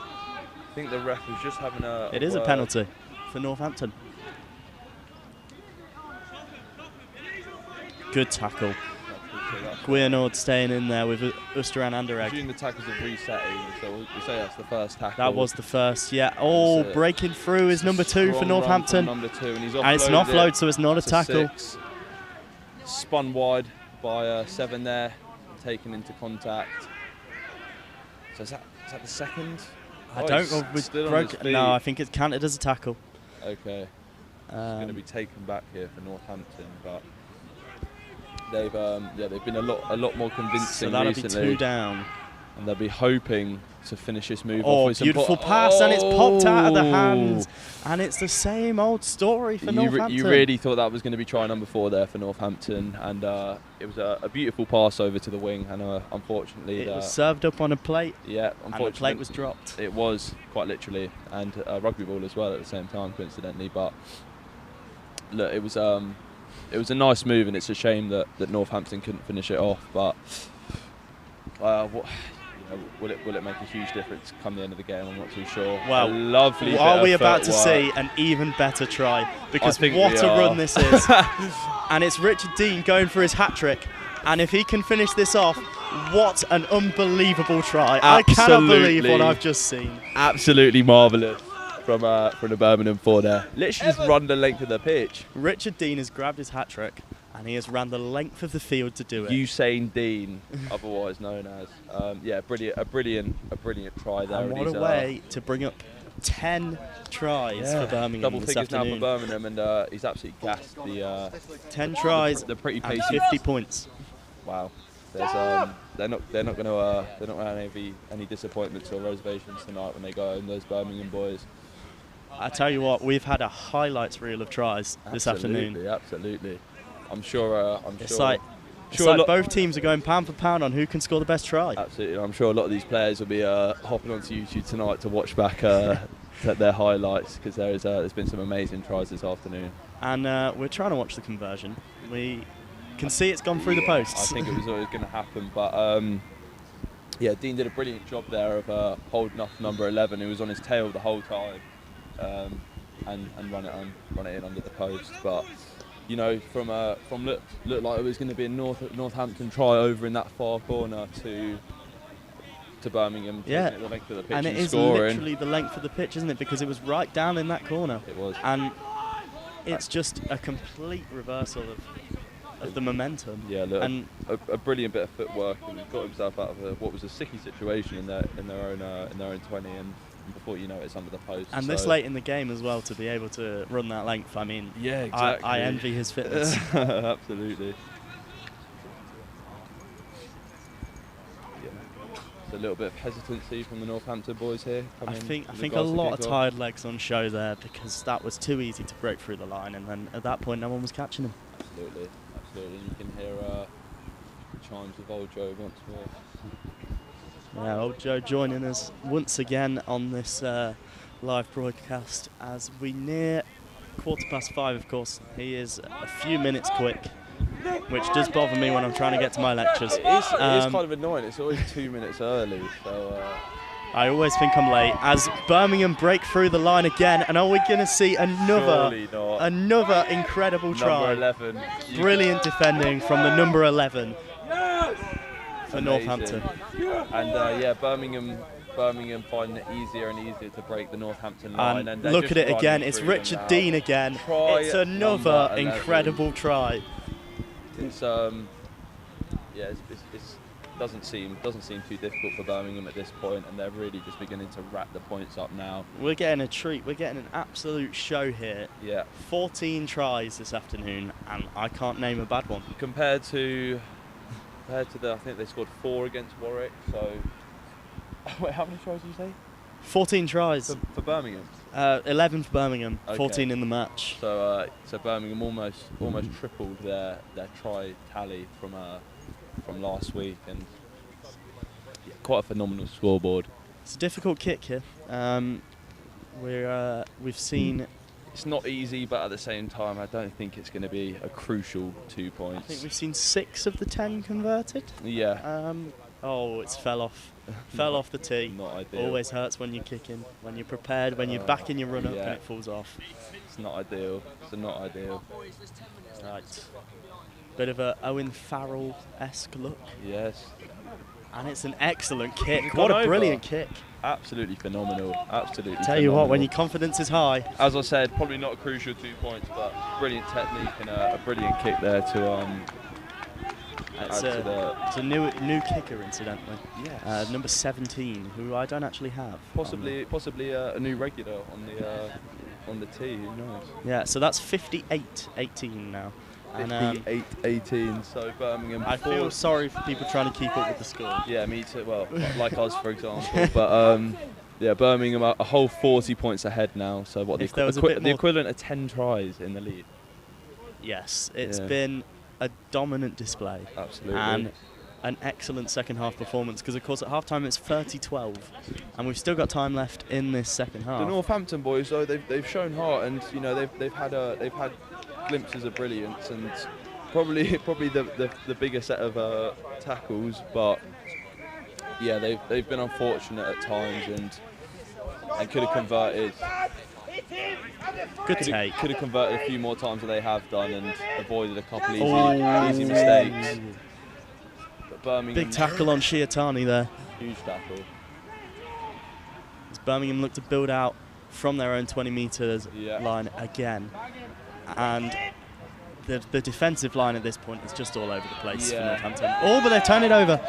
I think the ref was just having a It is a penalty for Northampton. Good tackle. Guillenord staying in there with Usteran I Anderegg. presume the tackles are resetting, so we say that's the first tackle. That was the first, yeah. Oh, breaking through is number 2 for Northampton. Number 2, and he's and it's an offload, so it's not a tackle. 6. Spun wide by 7 there, taken into contact. So is that the second? I don't know. No, I think it's counted as a tackle. Okay. It's going to be taken back here for Northampton, but they've been a lot more convincing So that'll recently. be 2 down. And they'll be hoping to finish this move off Oh, with some beautiful pass, and it's popped out of the hands. And it's the same old story for Northampton. You really thought that was going to be try number 4 there for Northampton, and it was a beautiful pass over to the wing, and unfortunately it was served up on a plate. Yeah, unfortunately, and the plate was dropped. It was, quite literally, and a rugby ball as well at the same time, coincidentally. But look, it was a nice move, and it's a shame that Northampton couldn't finish it off. But will it make a huge difference come the end of the game? I'm not too sure. Well, lovely. Are we about to see an even better try? Because what a run this is. And it's Richard Dean going for his hat-trick. And if he can finish this off, what an unbelievable try. Absolutely. I cannot believe what I've just seen. Absolutely marvellous from the Birmingham 4 there. Literally just run the length of the pitch. Richard Dean has grabbed his hat-trick and he has ran the length of the field to do it. Usain Dean, otherwise known as. A brilliant try there. And what a way to bring up 10 tries for Birmingham Double this figures afternoon. now for Birmingham, and he's absolutely gassed the 10 tries, the pretty and pacey 50 points. Wow. They're not going to have any disappointments or reservations tonight when they go home, those Birmingham boys. I tell you what, we've had a highlights reel of tries this afternoon. Absolutely. I'm sure. It's like both teams are going pound for pound on who can score the best try. Absolutely. I'm sure a lot of these players will be hopping onto YouTube tonight to watch back their highlights, because there's been some amazing tries this afternoon. And we're trying to watch the conversion. We can see it's gone through the posts. I think it was always going to happen, but Dean did a brilliant job there of holding off number 11, who was on his tail the whole time, and run it in under the post. But from looked like it was going to be a Northampton try over in that far corner to Birmingham. Yeah, the length of the pitch and it is scoring. literally the length of the pitch, isn't it? Because it was right down in that corner. It was, and it's just a complete reversal of the momentum. Yeah, look, and a brilliant bit of footwork, and got himself out of what was a sticky situation in their own 20, and And before you know it, it's under the post. And this late in the game as well, to be able to run that length. I mean, yeah, exactly. I envy his fitness. Absolutely. A little bit of hesitancy from the Northampton boys here. I think a lot of tired legs on show there, because that was too easy to break through the line, and then at that point no one was catching him. Absolutely, absolutely. You can hear the chimes of old Joe once more. Yeah, old Joe joining us once again on this live broadcast as we near 5:15. Of course, he is a few minutes quick, which does bother me when I'm trying to get to my lectures. It is kind of annoying. It's always 2 minutes early. So I always think I'm late. As Birmingham break through the line again, and are we going to see another incredible try? Number 11. Brilliant defending from the number 11 for Northampton. And yeah, Birmingham finding it easier and easier to break the Northampton line. And look at it again. It's Richard Dean again. It's another incredible try. It's yeah, it doesn't seem too difficult for Birmingham at this point, and they're really just beginning to rack the points up now. We're getting a treat. We're getting an absolute show here. Yeah. 14 tries this afternoon, and I can't name a bad one. Compared to I think they scored 4 against Warwick. So wait, how many tries did you say? 14 tries for Birmingham. 11 for Birmingham. Okay. 14 in the match. So so Birmingham almost tripled their try tally from last week, and yeah, quite a phenomenal scoreboard. It's a difficult kick here. We've seen. It's not easy, but at the same time, I don't think it's going to be a crucial 2 points. I think we've seen 6 of the 10 converted. Yeah. Oh, it's fell off. Fell off the tee. Not ideal. Always hurts when you're kicking, when you're prepared, when you're back in your run up, yeah. and it falls off. It's not ideal. It's not ideal. Right. Bit of a Owen Farrell-esque look. Yes. And it's an excellent kick. What a brilliant kick. Absolutely phenomenal. Absolutely Tell you what, when your confidence is high. As I said, probably not a crucial 2 points, but brilliant technique and a brilliant kick there to it's a new kicker, incidentally. Yes. Number 17, who I don't actually have. Possibly a new regular on the tee. Who knows? Yeah. So that's 58-18 now. 58-18. So Birmingham. I feel sorry for people trying to keep up with the score. Yeah, me too. Well, like us, for example. But yeah, Birmingham are a whole 40 points ahead now. So what the equivalent of 10 tries in the lead. Yes, it's been a dominant display. Absolutely. And an excellent second half performance, because of course at half time it's 30-12 and we've still got time left in this second half. The Northampton boys, though, they've shown heart, and you know they've had glimpses of brilliance, and probably the bigger set of tackles, but yeah, they've been unfortunate at times and could have converted. Good take. Could have converted a few more times than they have done, and avoided a couple easy mistakes. But Birmingham, big tackle on Shiatani there. Huge tackle. As Birmingham look to build out from their own 20 metres line again, and the defensive line at this point is just all over the place for Northampton. Oh, but they turn it over.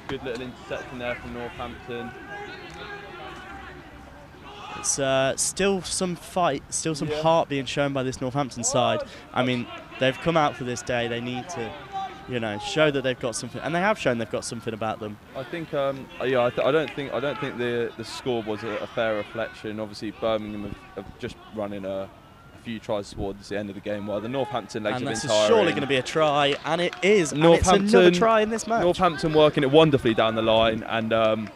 Good little interception there from Northampton. It's still some fight, still some heart being shown by this Northampton side. I mean, they've come out for this day. They need to, you know, show that they've got something, and they have shown they've got something about them. I think, I don't think the score was a fair reflection. Obviously, Birmingham have just run in a few tries towards the end of the game, while the Northampton legs have been tiring. And that's surely going to be a try, and it is. Northampton, it's another try in this match. Northampton working it wonderfully down the line, and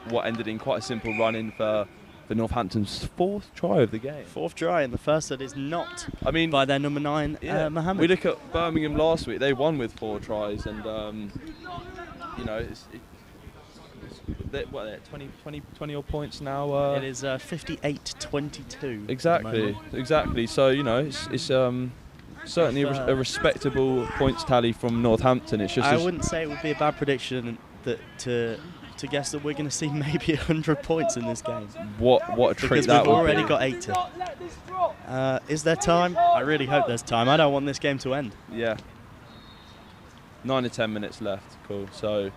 what ended in quite a simple run-in for Northampton's 4th try of the game. 4th try, and the first that is not by their number 9, Mohammed. We look at Birmingham last week, they won with 4 tries, and you know, what, 20 odd points now? It is 58-22. Exactly. So, you know, it's certainly a respectable points tally from Northampton. It's just I wouldn't say it would be a bad prediction that to guess that we're going to see maybe 100 points in this game. What a treat because that we've would already be. got 80. Is there time? I really hope there's time. I don't want this game to end. Yeah. 9 or 10 minutes left. Cool. So,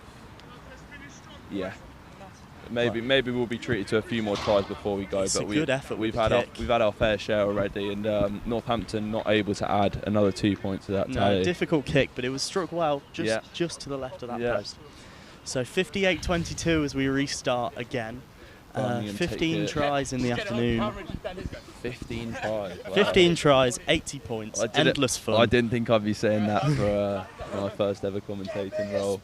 yeah. maybe we'll be treated to a few more tries before we go. It's but a good effort. We've had our fair share already, and Northampton not able to add another 2 points to that tally. No, difficult kick, but it was struck well, just to the left of that post. So 58-22 as we restart again. 15 tries in the afternoon. 15 tries. Wow. 15 tries, 80 points. Endless fun. I didn't think I'd be saying that for my first ever commentating role.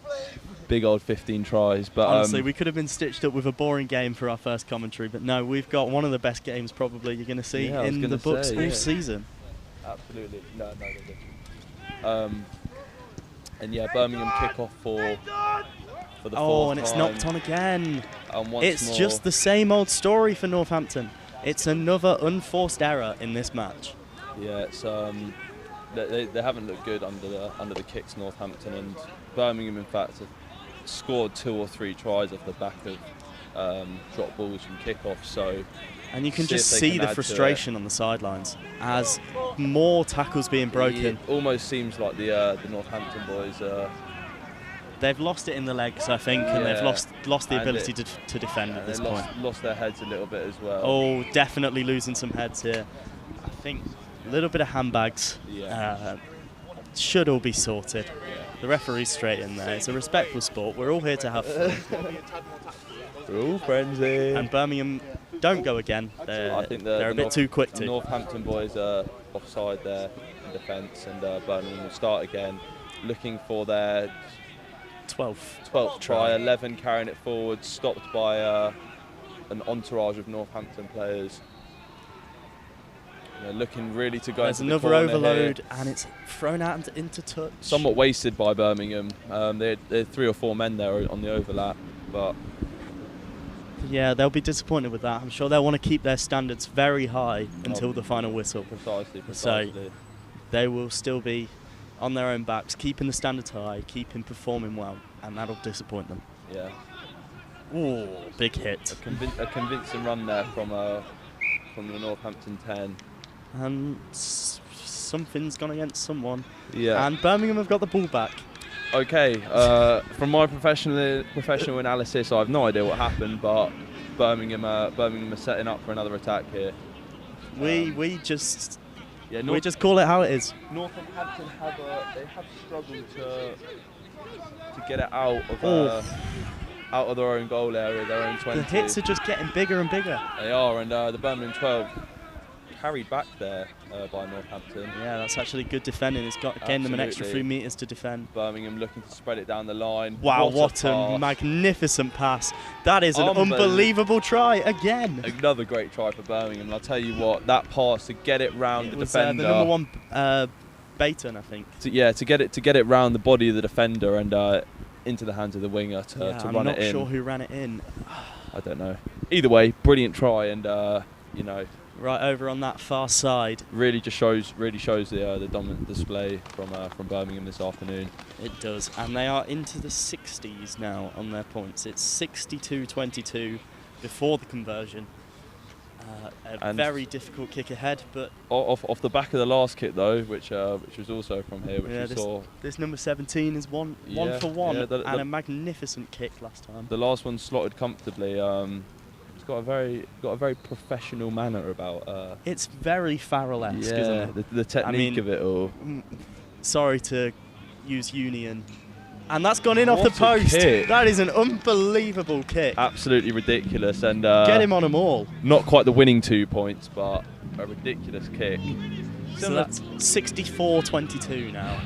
Big old 15 tries. But honestly, we could have been stitched up with a boring game for our first commentary, but no, we've got one of the best games probably you're going to see in the BUCS all season. Absolutely. No. And yeah, Birmingham kick off for the fourth and it's time. knocked on again. It's more. Just the same old story for Northampton. It's another unforced error in this match. Yeah, it's they haven't looked good under the kicks, Northampton, and Birmingham in fact have scored 2 or 3 tries off the back of drop balls from kickoff. So, and you can just see the frustration on the sidelines as more tackles being broken. It almost seems like the Northampton boys. They've lost it in the legs, I think, and they've lost the ability to defend at this point. Lost their heads a little bit as well. Oh, definitely losing some heads here. I think a little bit of handbags. Should all be sorted. The referee's straight in there. It's a respectful sport. We're all here to have fun. We're all friends here. And Birmingham don't go again. I think they're a bit too quick to. The Northampton boys are offside there in defence, and Birmingham will start again, looking for their 12th try. 11 carrying it forward, stopped by an entourage of Northampton players. They're looking really to go. There's into another the corner overload, here. and it's thrown out into touch. Somewhat wasted by Birmingham. They had 3 or 4 men there on the overlap, but yeah, they'll be disappointed with that. I'm sure they'll want to keep their standards very high until the final whistle. Precisely. So they will still be on their own backs, keeping the standards high, keeping performing well, and that'll disappoint them. Yeah. Ooh, big hit. A convincing run there from the Northampton 10. And something's gone against someone. Yeah. And Birmingham have got the ball back. Okay. From my professional analysis, I have no idea what happened, but Birmingham are setting up for another attack here. We just call it how it is. Northampton have struggled to get it out of their own goal area, their own 20. The hits are just getting bigger and bigger. They are, and the Birmingham 12 carried back there by Northampton. Yeah, that's actually good defending. It's gained them an extra 3 metres to defend. Birmingham looking to spread it down the line. Wow, what a magnificent pass. That is an unbelievable try again. Another great try for Birmingham. And I'll tell you what, that pass to get it round the defender. The number 1 Baton, I think. To get it round the body of the defender and into the hands of the winger to run it in. I'm not sure who ran it in. I don't know. Either way, brilliant try, and right over on that far side. Really shows the dominant display from Birmingham this afternoon. It does, and they are into the 60s now on their points. It's 62-22 before the conversion. A very difficult kick ahead, but off the back of the last kick though, which was also from here, which we saw. This number 17 is one for one, and a magnificent kick last time. The last one slotted comfortably. It's got a very professional manner about. It's very Farrell-esque, isn't it? The technique of it all. Sorry to use Union. And that's gone in off the post. Kick. That is an unbelievable kick. Absolutely ridiculous, and get him on them all. Not quite the winning 2 points, but a ridiculous kick. So that's 64-22 now,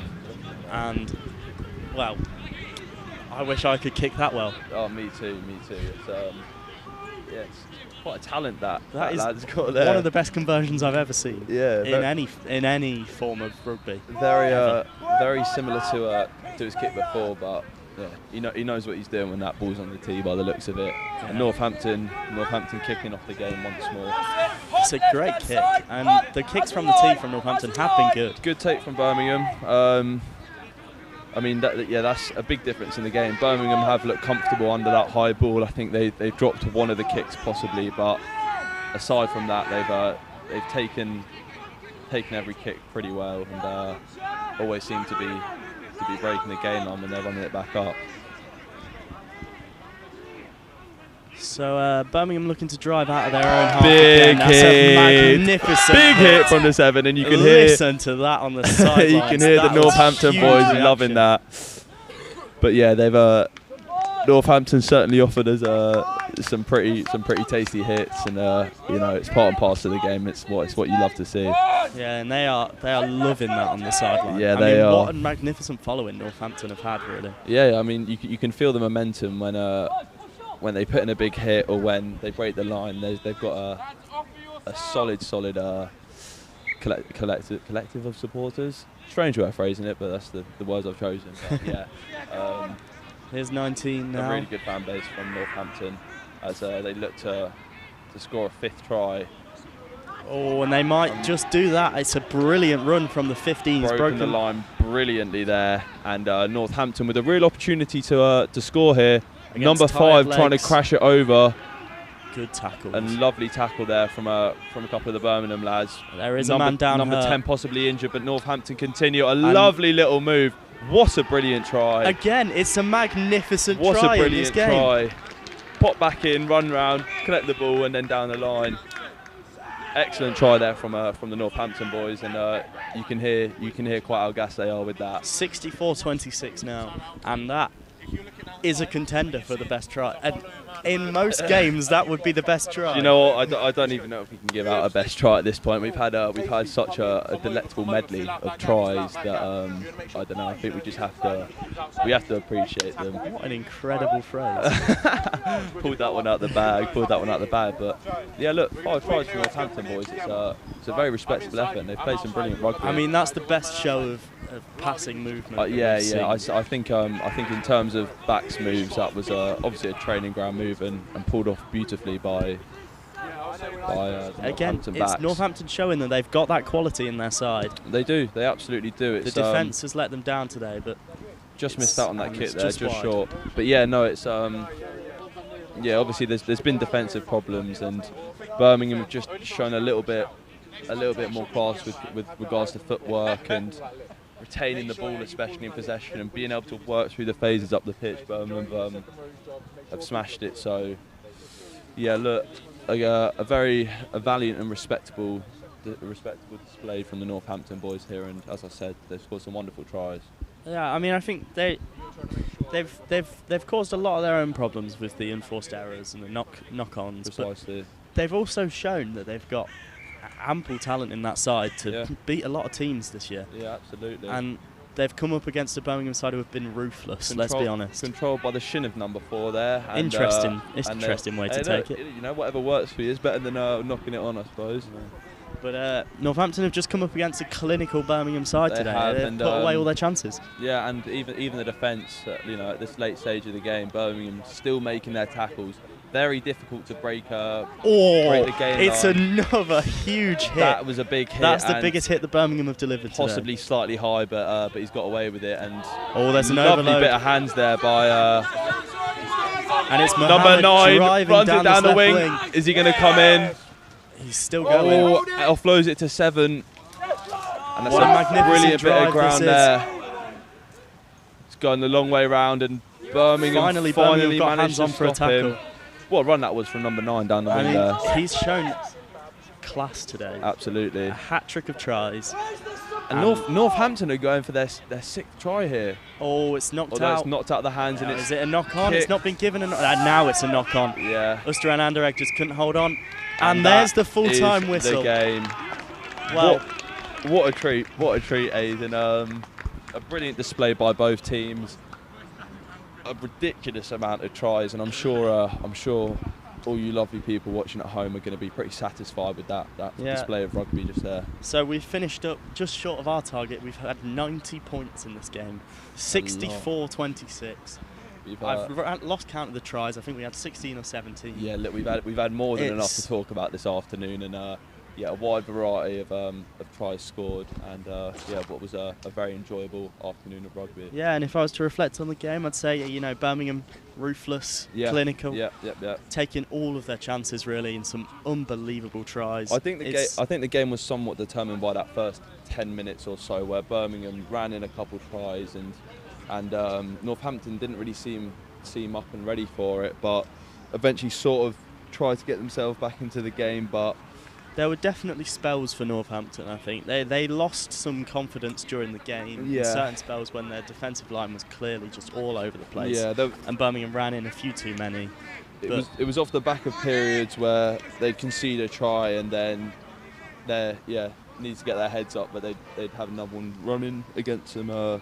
and well, I wish I could kick that well. Oh, me too. It's quite a talent that is got there. One of the best conversions I've ever seen. Yeah, in any form of rugby. Very similar to his kick before, but yeah, he knows what he's doing when that ball's on the tee by the looks of it. Yeah. And Northampton kicking off the game once more. It's a great kick, and the kicks from the tee from Northampton have been good. Good take from Birmingham. I mean, that's a big difference in the game. Birmingham have looked comfortable under that high ball. I think they've dropped one of the kicks possibly, but aside from that, they've taken every kick pretty well, and always seem to be breaking the game on when they're running it back up. So Birmingham looking to drive out of their own half. Big That's a magnificent big hit from the 7, and you can hear. Listen to that on the sidelines. You can hear the Northampton boys loving that. But yeah, they've Northampton certainly offered us some pretty tasty hits, and you know, it's part and parcel of the game. It's what you love to see. Yeah, and they are loving that on the sideline. Yeah, they are. What a magnificent following Northampton have had, really. Yeah, I mean, you can feel the momentum when they put in a big hit or when they break the line. They've got a solid collective of supporters. Strange way of phrasing it, but that's the words I've chosen. But yeah. Here's 19 now. A really good fan base from Northampton as they look to score a 5th try. Oh, and they might just do that. It's a brilliant run from the 15s. Broken the line brilliantly there, and Northampton with a real opportunity to score here. Against Number 5 trying to legs. crash it over. Good tackle. And lovely tackle there from a couple of the Birmingham lads. There is a man down Number hurt. 10 possibly injured, but Northampton continue. A lovely little move. What a brilliant try. Again, it's a magnificent what try a in this brilliant game. try. Pop back in, run round, collect the ball, and then down the line. Excellent try there from the Northampton boys, and you can hear quite how gassed they are with that. 64-26 now, and that is a contender for the best try. And in most games, that would be the best try. You know what? I don't even know if we can give out a best try at this point. We've had such a delectable medley of tries that I don't know. I think we just have to appreciate them. What an incredible phrase. Pulled that one out the bag. But yeah, look, 5 tries for Northampton boys. It's a very respectable effort, and they've played some brilliant rugby. I mean, that's the best show of passing movement. I think in terms of backs moves, that was obviously a training ground move and pulled off beautifully by the Again, Northampton it's backs. Northampton showing that they've got that quality in their side. They do. They absolutely do. It's, the defence has let them down today, but just missed out on that kick there, just wide. short. But yeah, no, it's obviously there's been defensive problems, and Birmingham have just shown a little bit more class with regards to footwork and retaining the ball, especially in possession, and being able to work through the phases up the pitch. Birmingham have smashed it. So yeah, look, a valiant and respectable display from the Northampton boys here, and as I said, they've scored some wonderful tries. Yeah, I mean, I think they've caused a lot of their own problems with the enforced errors and the knock-ons. Precisely. But they've also shown that they've got ample talent in that side to beat a lot of teams this year. Yeah, absolutely. And they've come up against a Birmingham side who have been ruthless. Let's be honest. Controlled by the shin of number 4 there. And, interesting. It's an interesting way to take it. You know, whatever works for you is better than knocking it on, I suppose. Yeah. But Northampton have just come up against a clinical Birmingham side today. They've put away all their chances. Yeah, and even the defence, at this late stage of the game, Birmingham still making their tackles. Very difficult to break the game. It's another huge hit. That was a big hit. That's the biggest hit that Birmingham have delivered possibly today. Slightly high, but he's got away with it. And there's an lovely overload. Bit of hands there by and it's number 9 runs it down the wing. Is he going to come in? He's still going. Offloads it to 7. And that's what a magnificent brilliant bit of drive ground there. It's gone the long way round, and Birmingham finally got hands on for a tackle. Him. What a run that was from number 9 down the wing there. He's shown class today. Absolutely. A hat-trick of tries. And Northampton are going for their 6th try here. It's knocked out. It's knocked out of the hands. And is it a knock-on? It's not been given a knock-on. Now it's a knock-on. Yeah. Uster and Anderegg just couldn't hold on. And there's the full-time whistle. The game. Well, what a treat, Aidan. A brilliant display by both teams. A ridiculous amount of tries, and I'm sure all you lovely people watching at home are going to be pretty satisfied with that display of rugby just there. So we've finished up just short of our target. We've had 90 points in this game, 64-26. I've lost count of the tries. I think we had 16 or 17. Yeah, look, we've had more than enough to talk about this afternoon, and a wide variety of tries scored, and what was a very enjoyable afternoon of rugby. Yeah, and if I was to reflect on the game, I'd say Birmingham ruthless, clinical, taking all of their chances really in some unbelievable tries. I think the game was somewhat determined by that first 10 minutes or so, where Birmingham ran in a couple tries, and Northampton didn't really seem up and ready for it, but eventually sort of try to get themselves back into the game, but there were definitely spells for Northampton, I think. They lost some confidence during the game. Yeah. In certain spells when their defensive line was clearly just all over the place. Yeah, and Birmingham ran in a few too many. It was off the back of periods where they'd concede a try and then they need to get their heads up, but they'd have another one running against them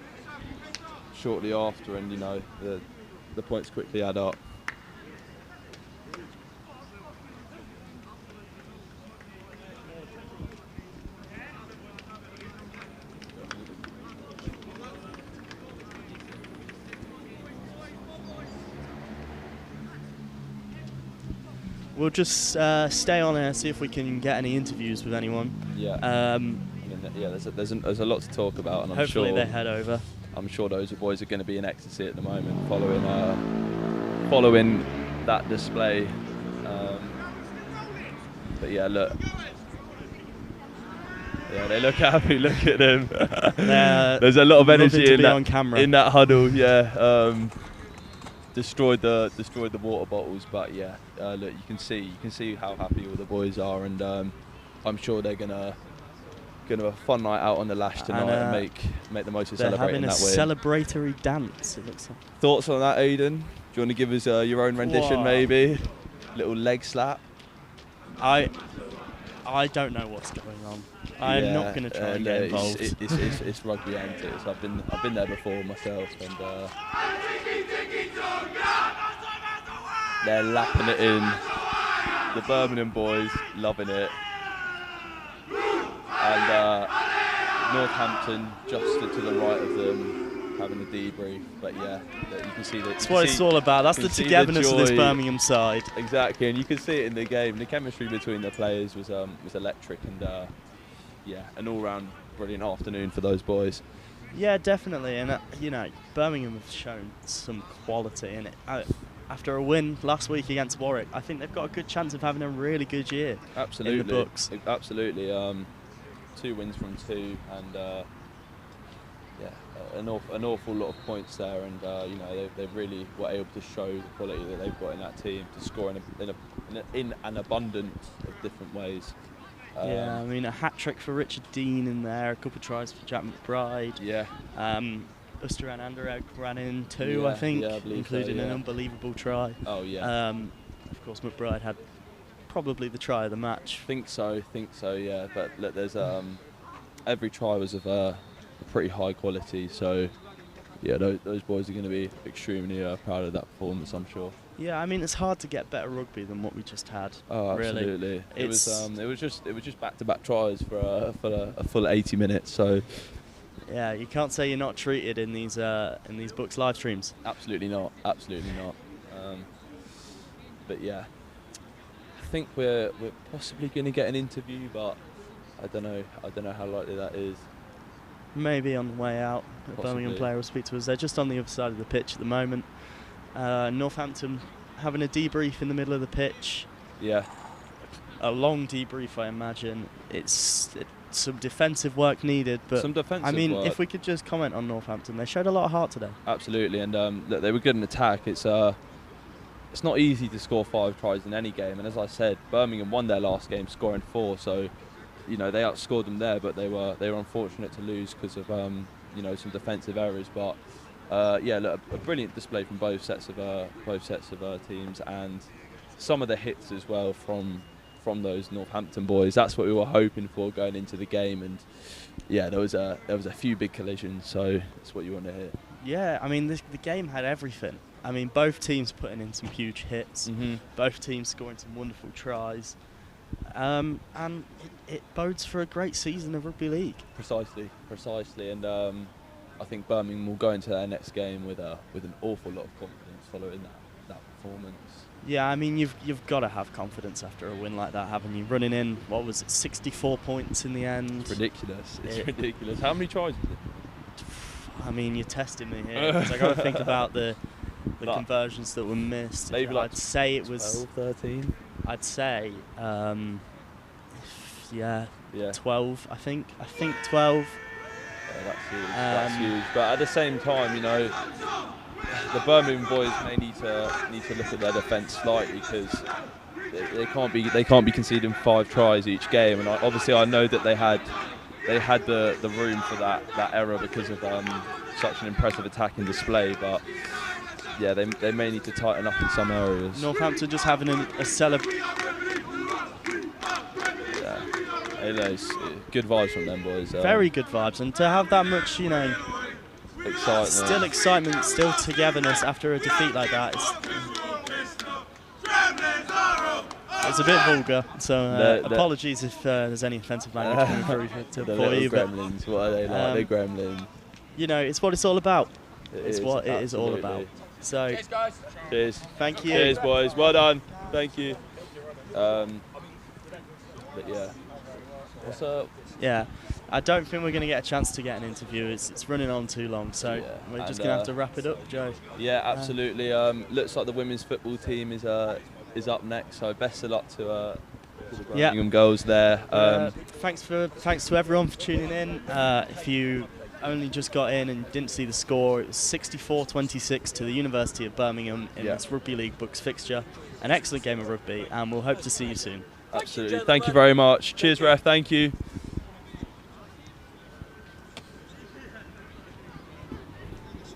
shortly after, and the points quickly add up. We'll just stay on air, see if we can get any interviews with anyone. Yeah. There's a lot to talk about, and hopefully they head over. I'm sure those boys are going to be in ecstasy at the moment, following that display. But yeah, look. Yeah, they look happy. Look at them. There's a lot of energy in that huddle. Yeah. Destroyed the water bottles, but yeah, look, you can see how happy all the boys are, and I'm sure they're gonna have a fun night out on the lash tonight and make the most of celebrating that win. They're having a celebratory dance, it looks like. Thoughts on that, Aiden? Do you want to give us your own rendition, maybe? Little leg slap. I don't know what's going on. I'm not going to try and get involved. It's rugby antics. I've been there before myself, and they're lapping it in. The Birmingham boys loving it, and Northampton just to the right of them, having a debrief. But yeah, you can see that. That's what it's all about. That's the togetherness of this Birmingham side. Exactly, and you can see it in the game. The chemistry between the players was electric, and an all-round brilliant afternoon for those boys. Yeah, definitely, and Birmingham have shown some quality in it. After a win last week against Warwick, I think they've got a good chance of having a really good year. Absolutely, in the books. Absolutely. 2 wins from 2, and an awful lot of points there, and they really were able to show the quality that they've got in that team to score in an abundance of different ways. I mean, a hat-trick for Richard Dean in there, a couple of tries for Jack McBride. Yeah. Uster and Anderegg ran in too, I think, including an unbelievable try. Oh, yeah. Of course, McBride had probably the try of the match. Think so, yeah. But look, there's every try was of a pretty high quality, so yeah, those boys are going to be extremely proud of that performance, I'm sure. Yeah, I mean, it's hard to get better rugby than what we just had. Oh, absolutely. Really. It was just back-to-back tries for a full 80 minutes. So yeah, you can't say you're not treated in these BUCS live streams. Absolutely not. But yeah, I think we're possibly going to get an interview, but I don't know how likely that is. Maybe on the way out, a Birmingham player will speak to us. They're just on the other side of the pitch at the moment. Northampton having a debrief in the middle of the pitch. Yeah. A long debrief, I imagine. It's some defensive work needed, but work. If we could just comment on Northampton, they showed a lot of heart today. Absolutely, and look, they were good in attack. It's not easy to score 5 tries in any game, and as I said, Birmingham won their last game scoring 4, so they outscored them there, but they were unfortunate to lose because of some defensive errors, but. Look, a brilliant display from both sets of teams, and some of the hits as well from those Northampton boys. That's what we were hoping for going into the game, and yeah, there was a few big collisions, so that's what you want to hear. Yeah, I mean the game had everything. I mean, both teams putting in some huge hits, both teams scoring some wonderful tries, and it bodes for a great season of Rugby League. Precisely, and. I think Birmingham will go into their next game with an awful lot of confidence following that performance. Yeah, I mean you've got to have confidence after a win like that, haven't you? Running in 64 points in the end. It's ridiculous. It's ridiculous. How many tries was it? I mean, you're testing me here because I got to think about the conversions that were missed. Maybe like I'd say it was 12, 13. I'd say 12. I think 12. That's huge. But at the same time, the Birmingham boys may need to look at their defence slightly, because they can't be conceding 5 tries each game, and obviously I know that they had the room for that error because of such an impressive attacking display, but yeah, they may need to tighten up in some areas. Northampton just having a celebration. Yeah, good vibes from them boys. Very good vibes, and to have that much, excitement. Still excitement, still togetherness after a defeat like that. It's a bit vulgar, so apologies if there's any offensive language coming through for you. Gremlins, what are they like? They're gremlins. It's what it's all all Absolutely. about. So, Cheers, guys. Cheers. Thank you. Cheers, boys. Well done. Thank you. But yeah. What's up? Yeah, I don't think we're going to get a chance to get an interview. It's running on too long, so we're just going to have to wrap it up, Joe. Yeah, absolutely. Looks like the women's football team is up next, so best of luck to the Birmingham girls there. Thanks to everyone for tuning in. If you only just got in and didn't see the score, it was 64-26 to the University of Birmingham in this Rugby League BUCS fixture. An excellent game of rugby, and we'll hope to see you soon. Absolutely. Thank you very much. Cheers, ref. Thank you.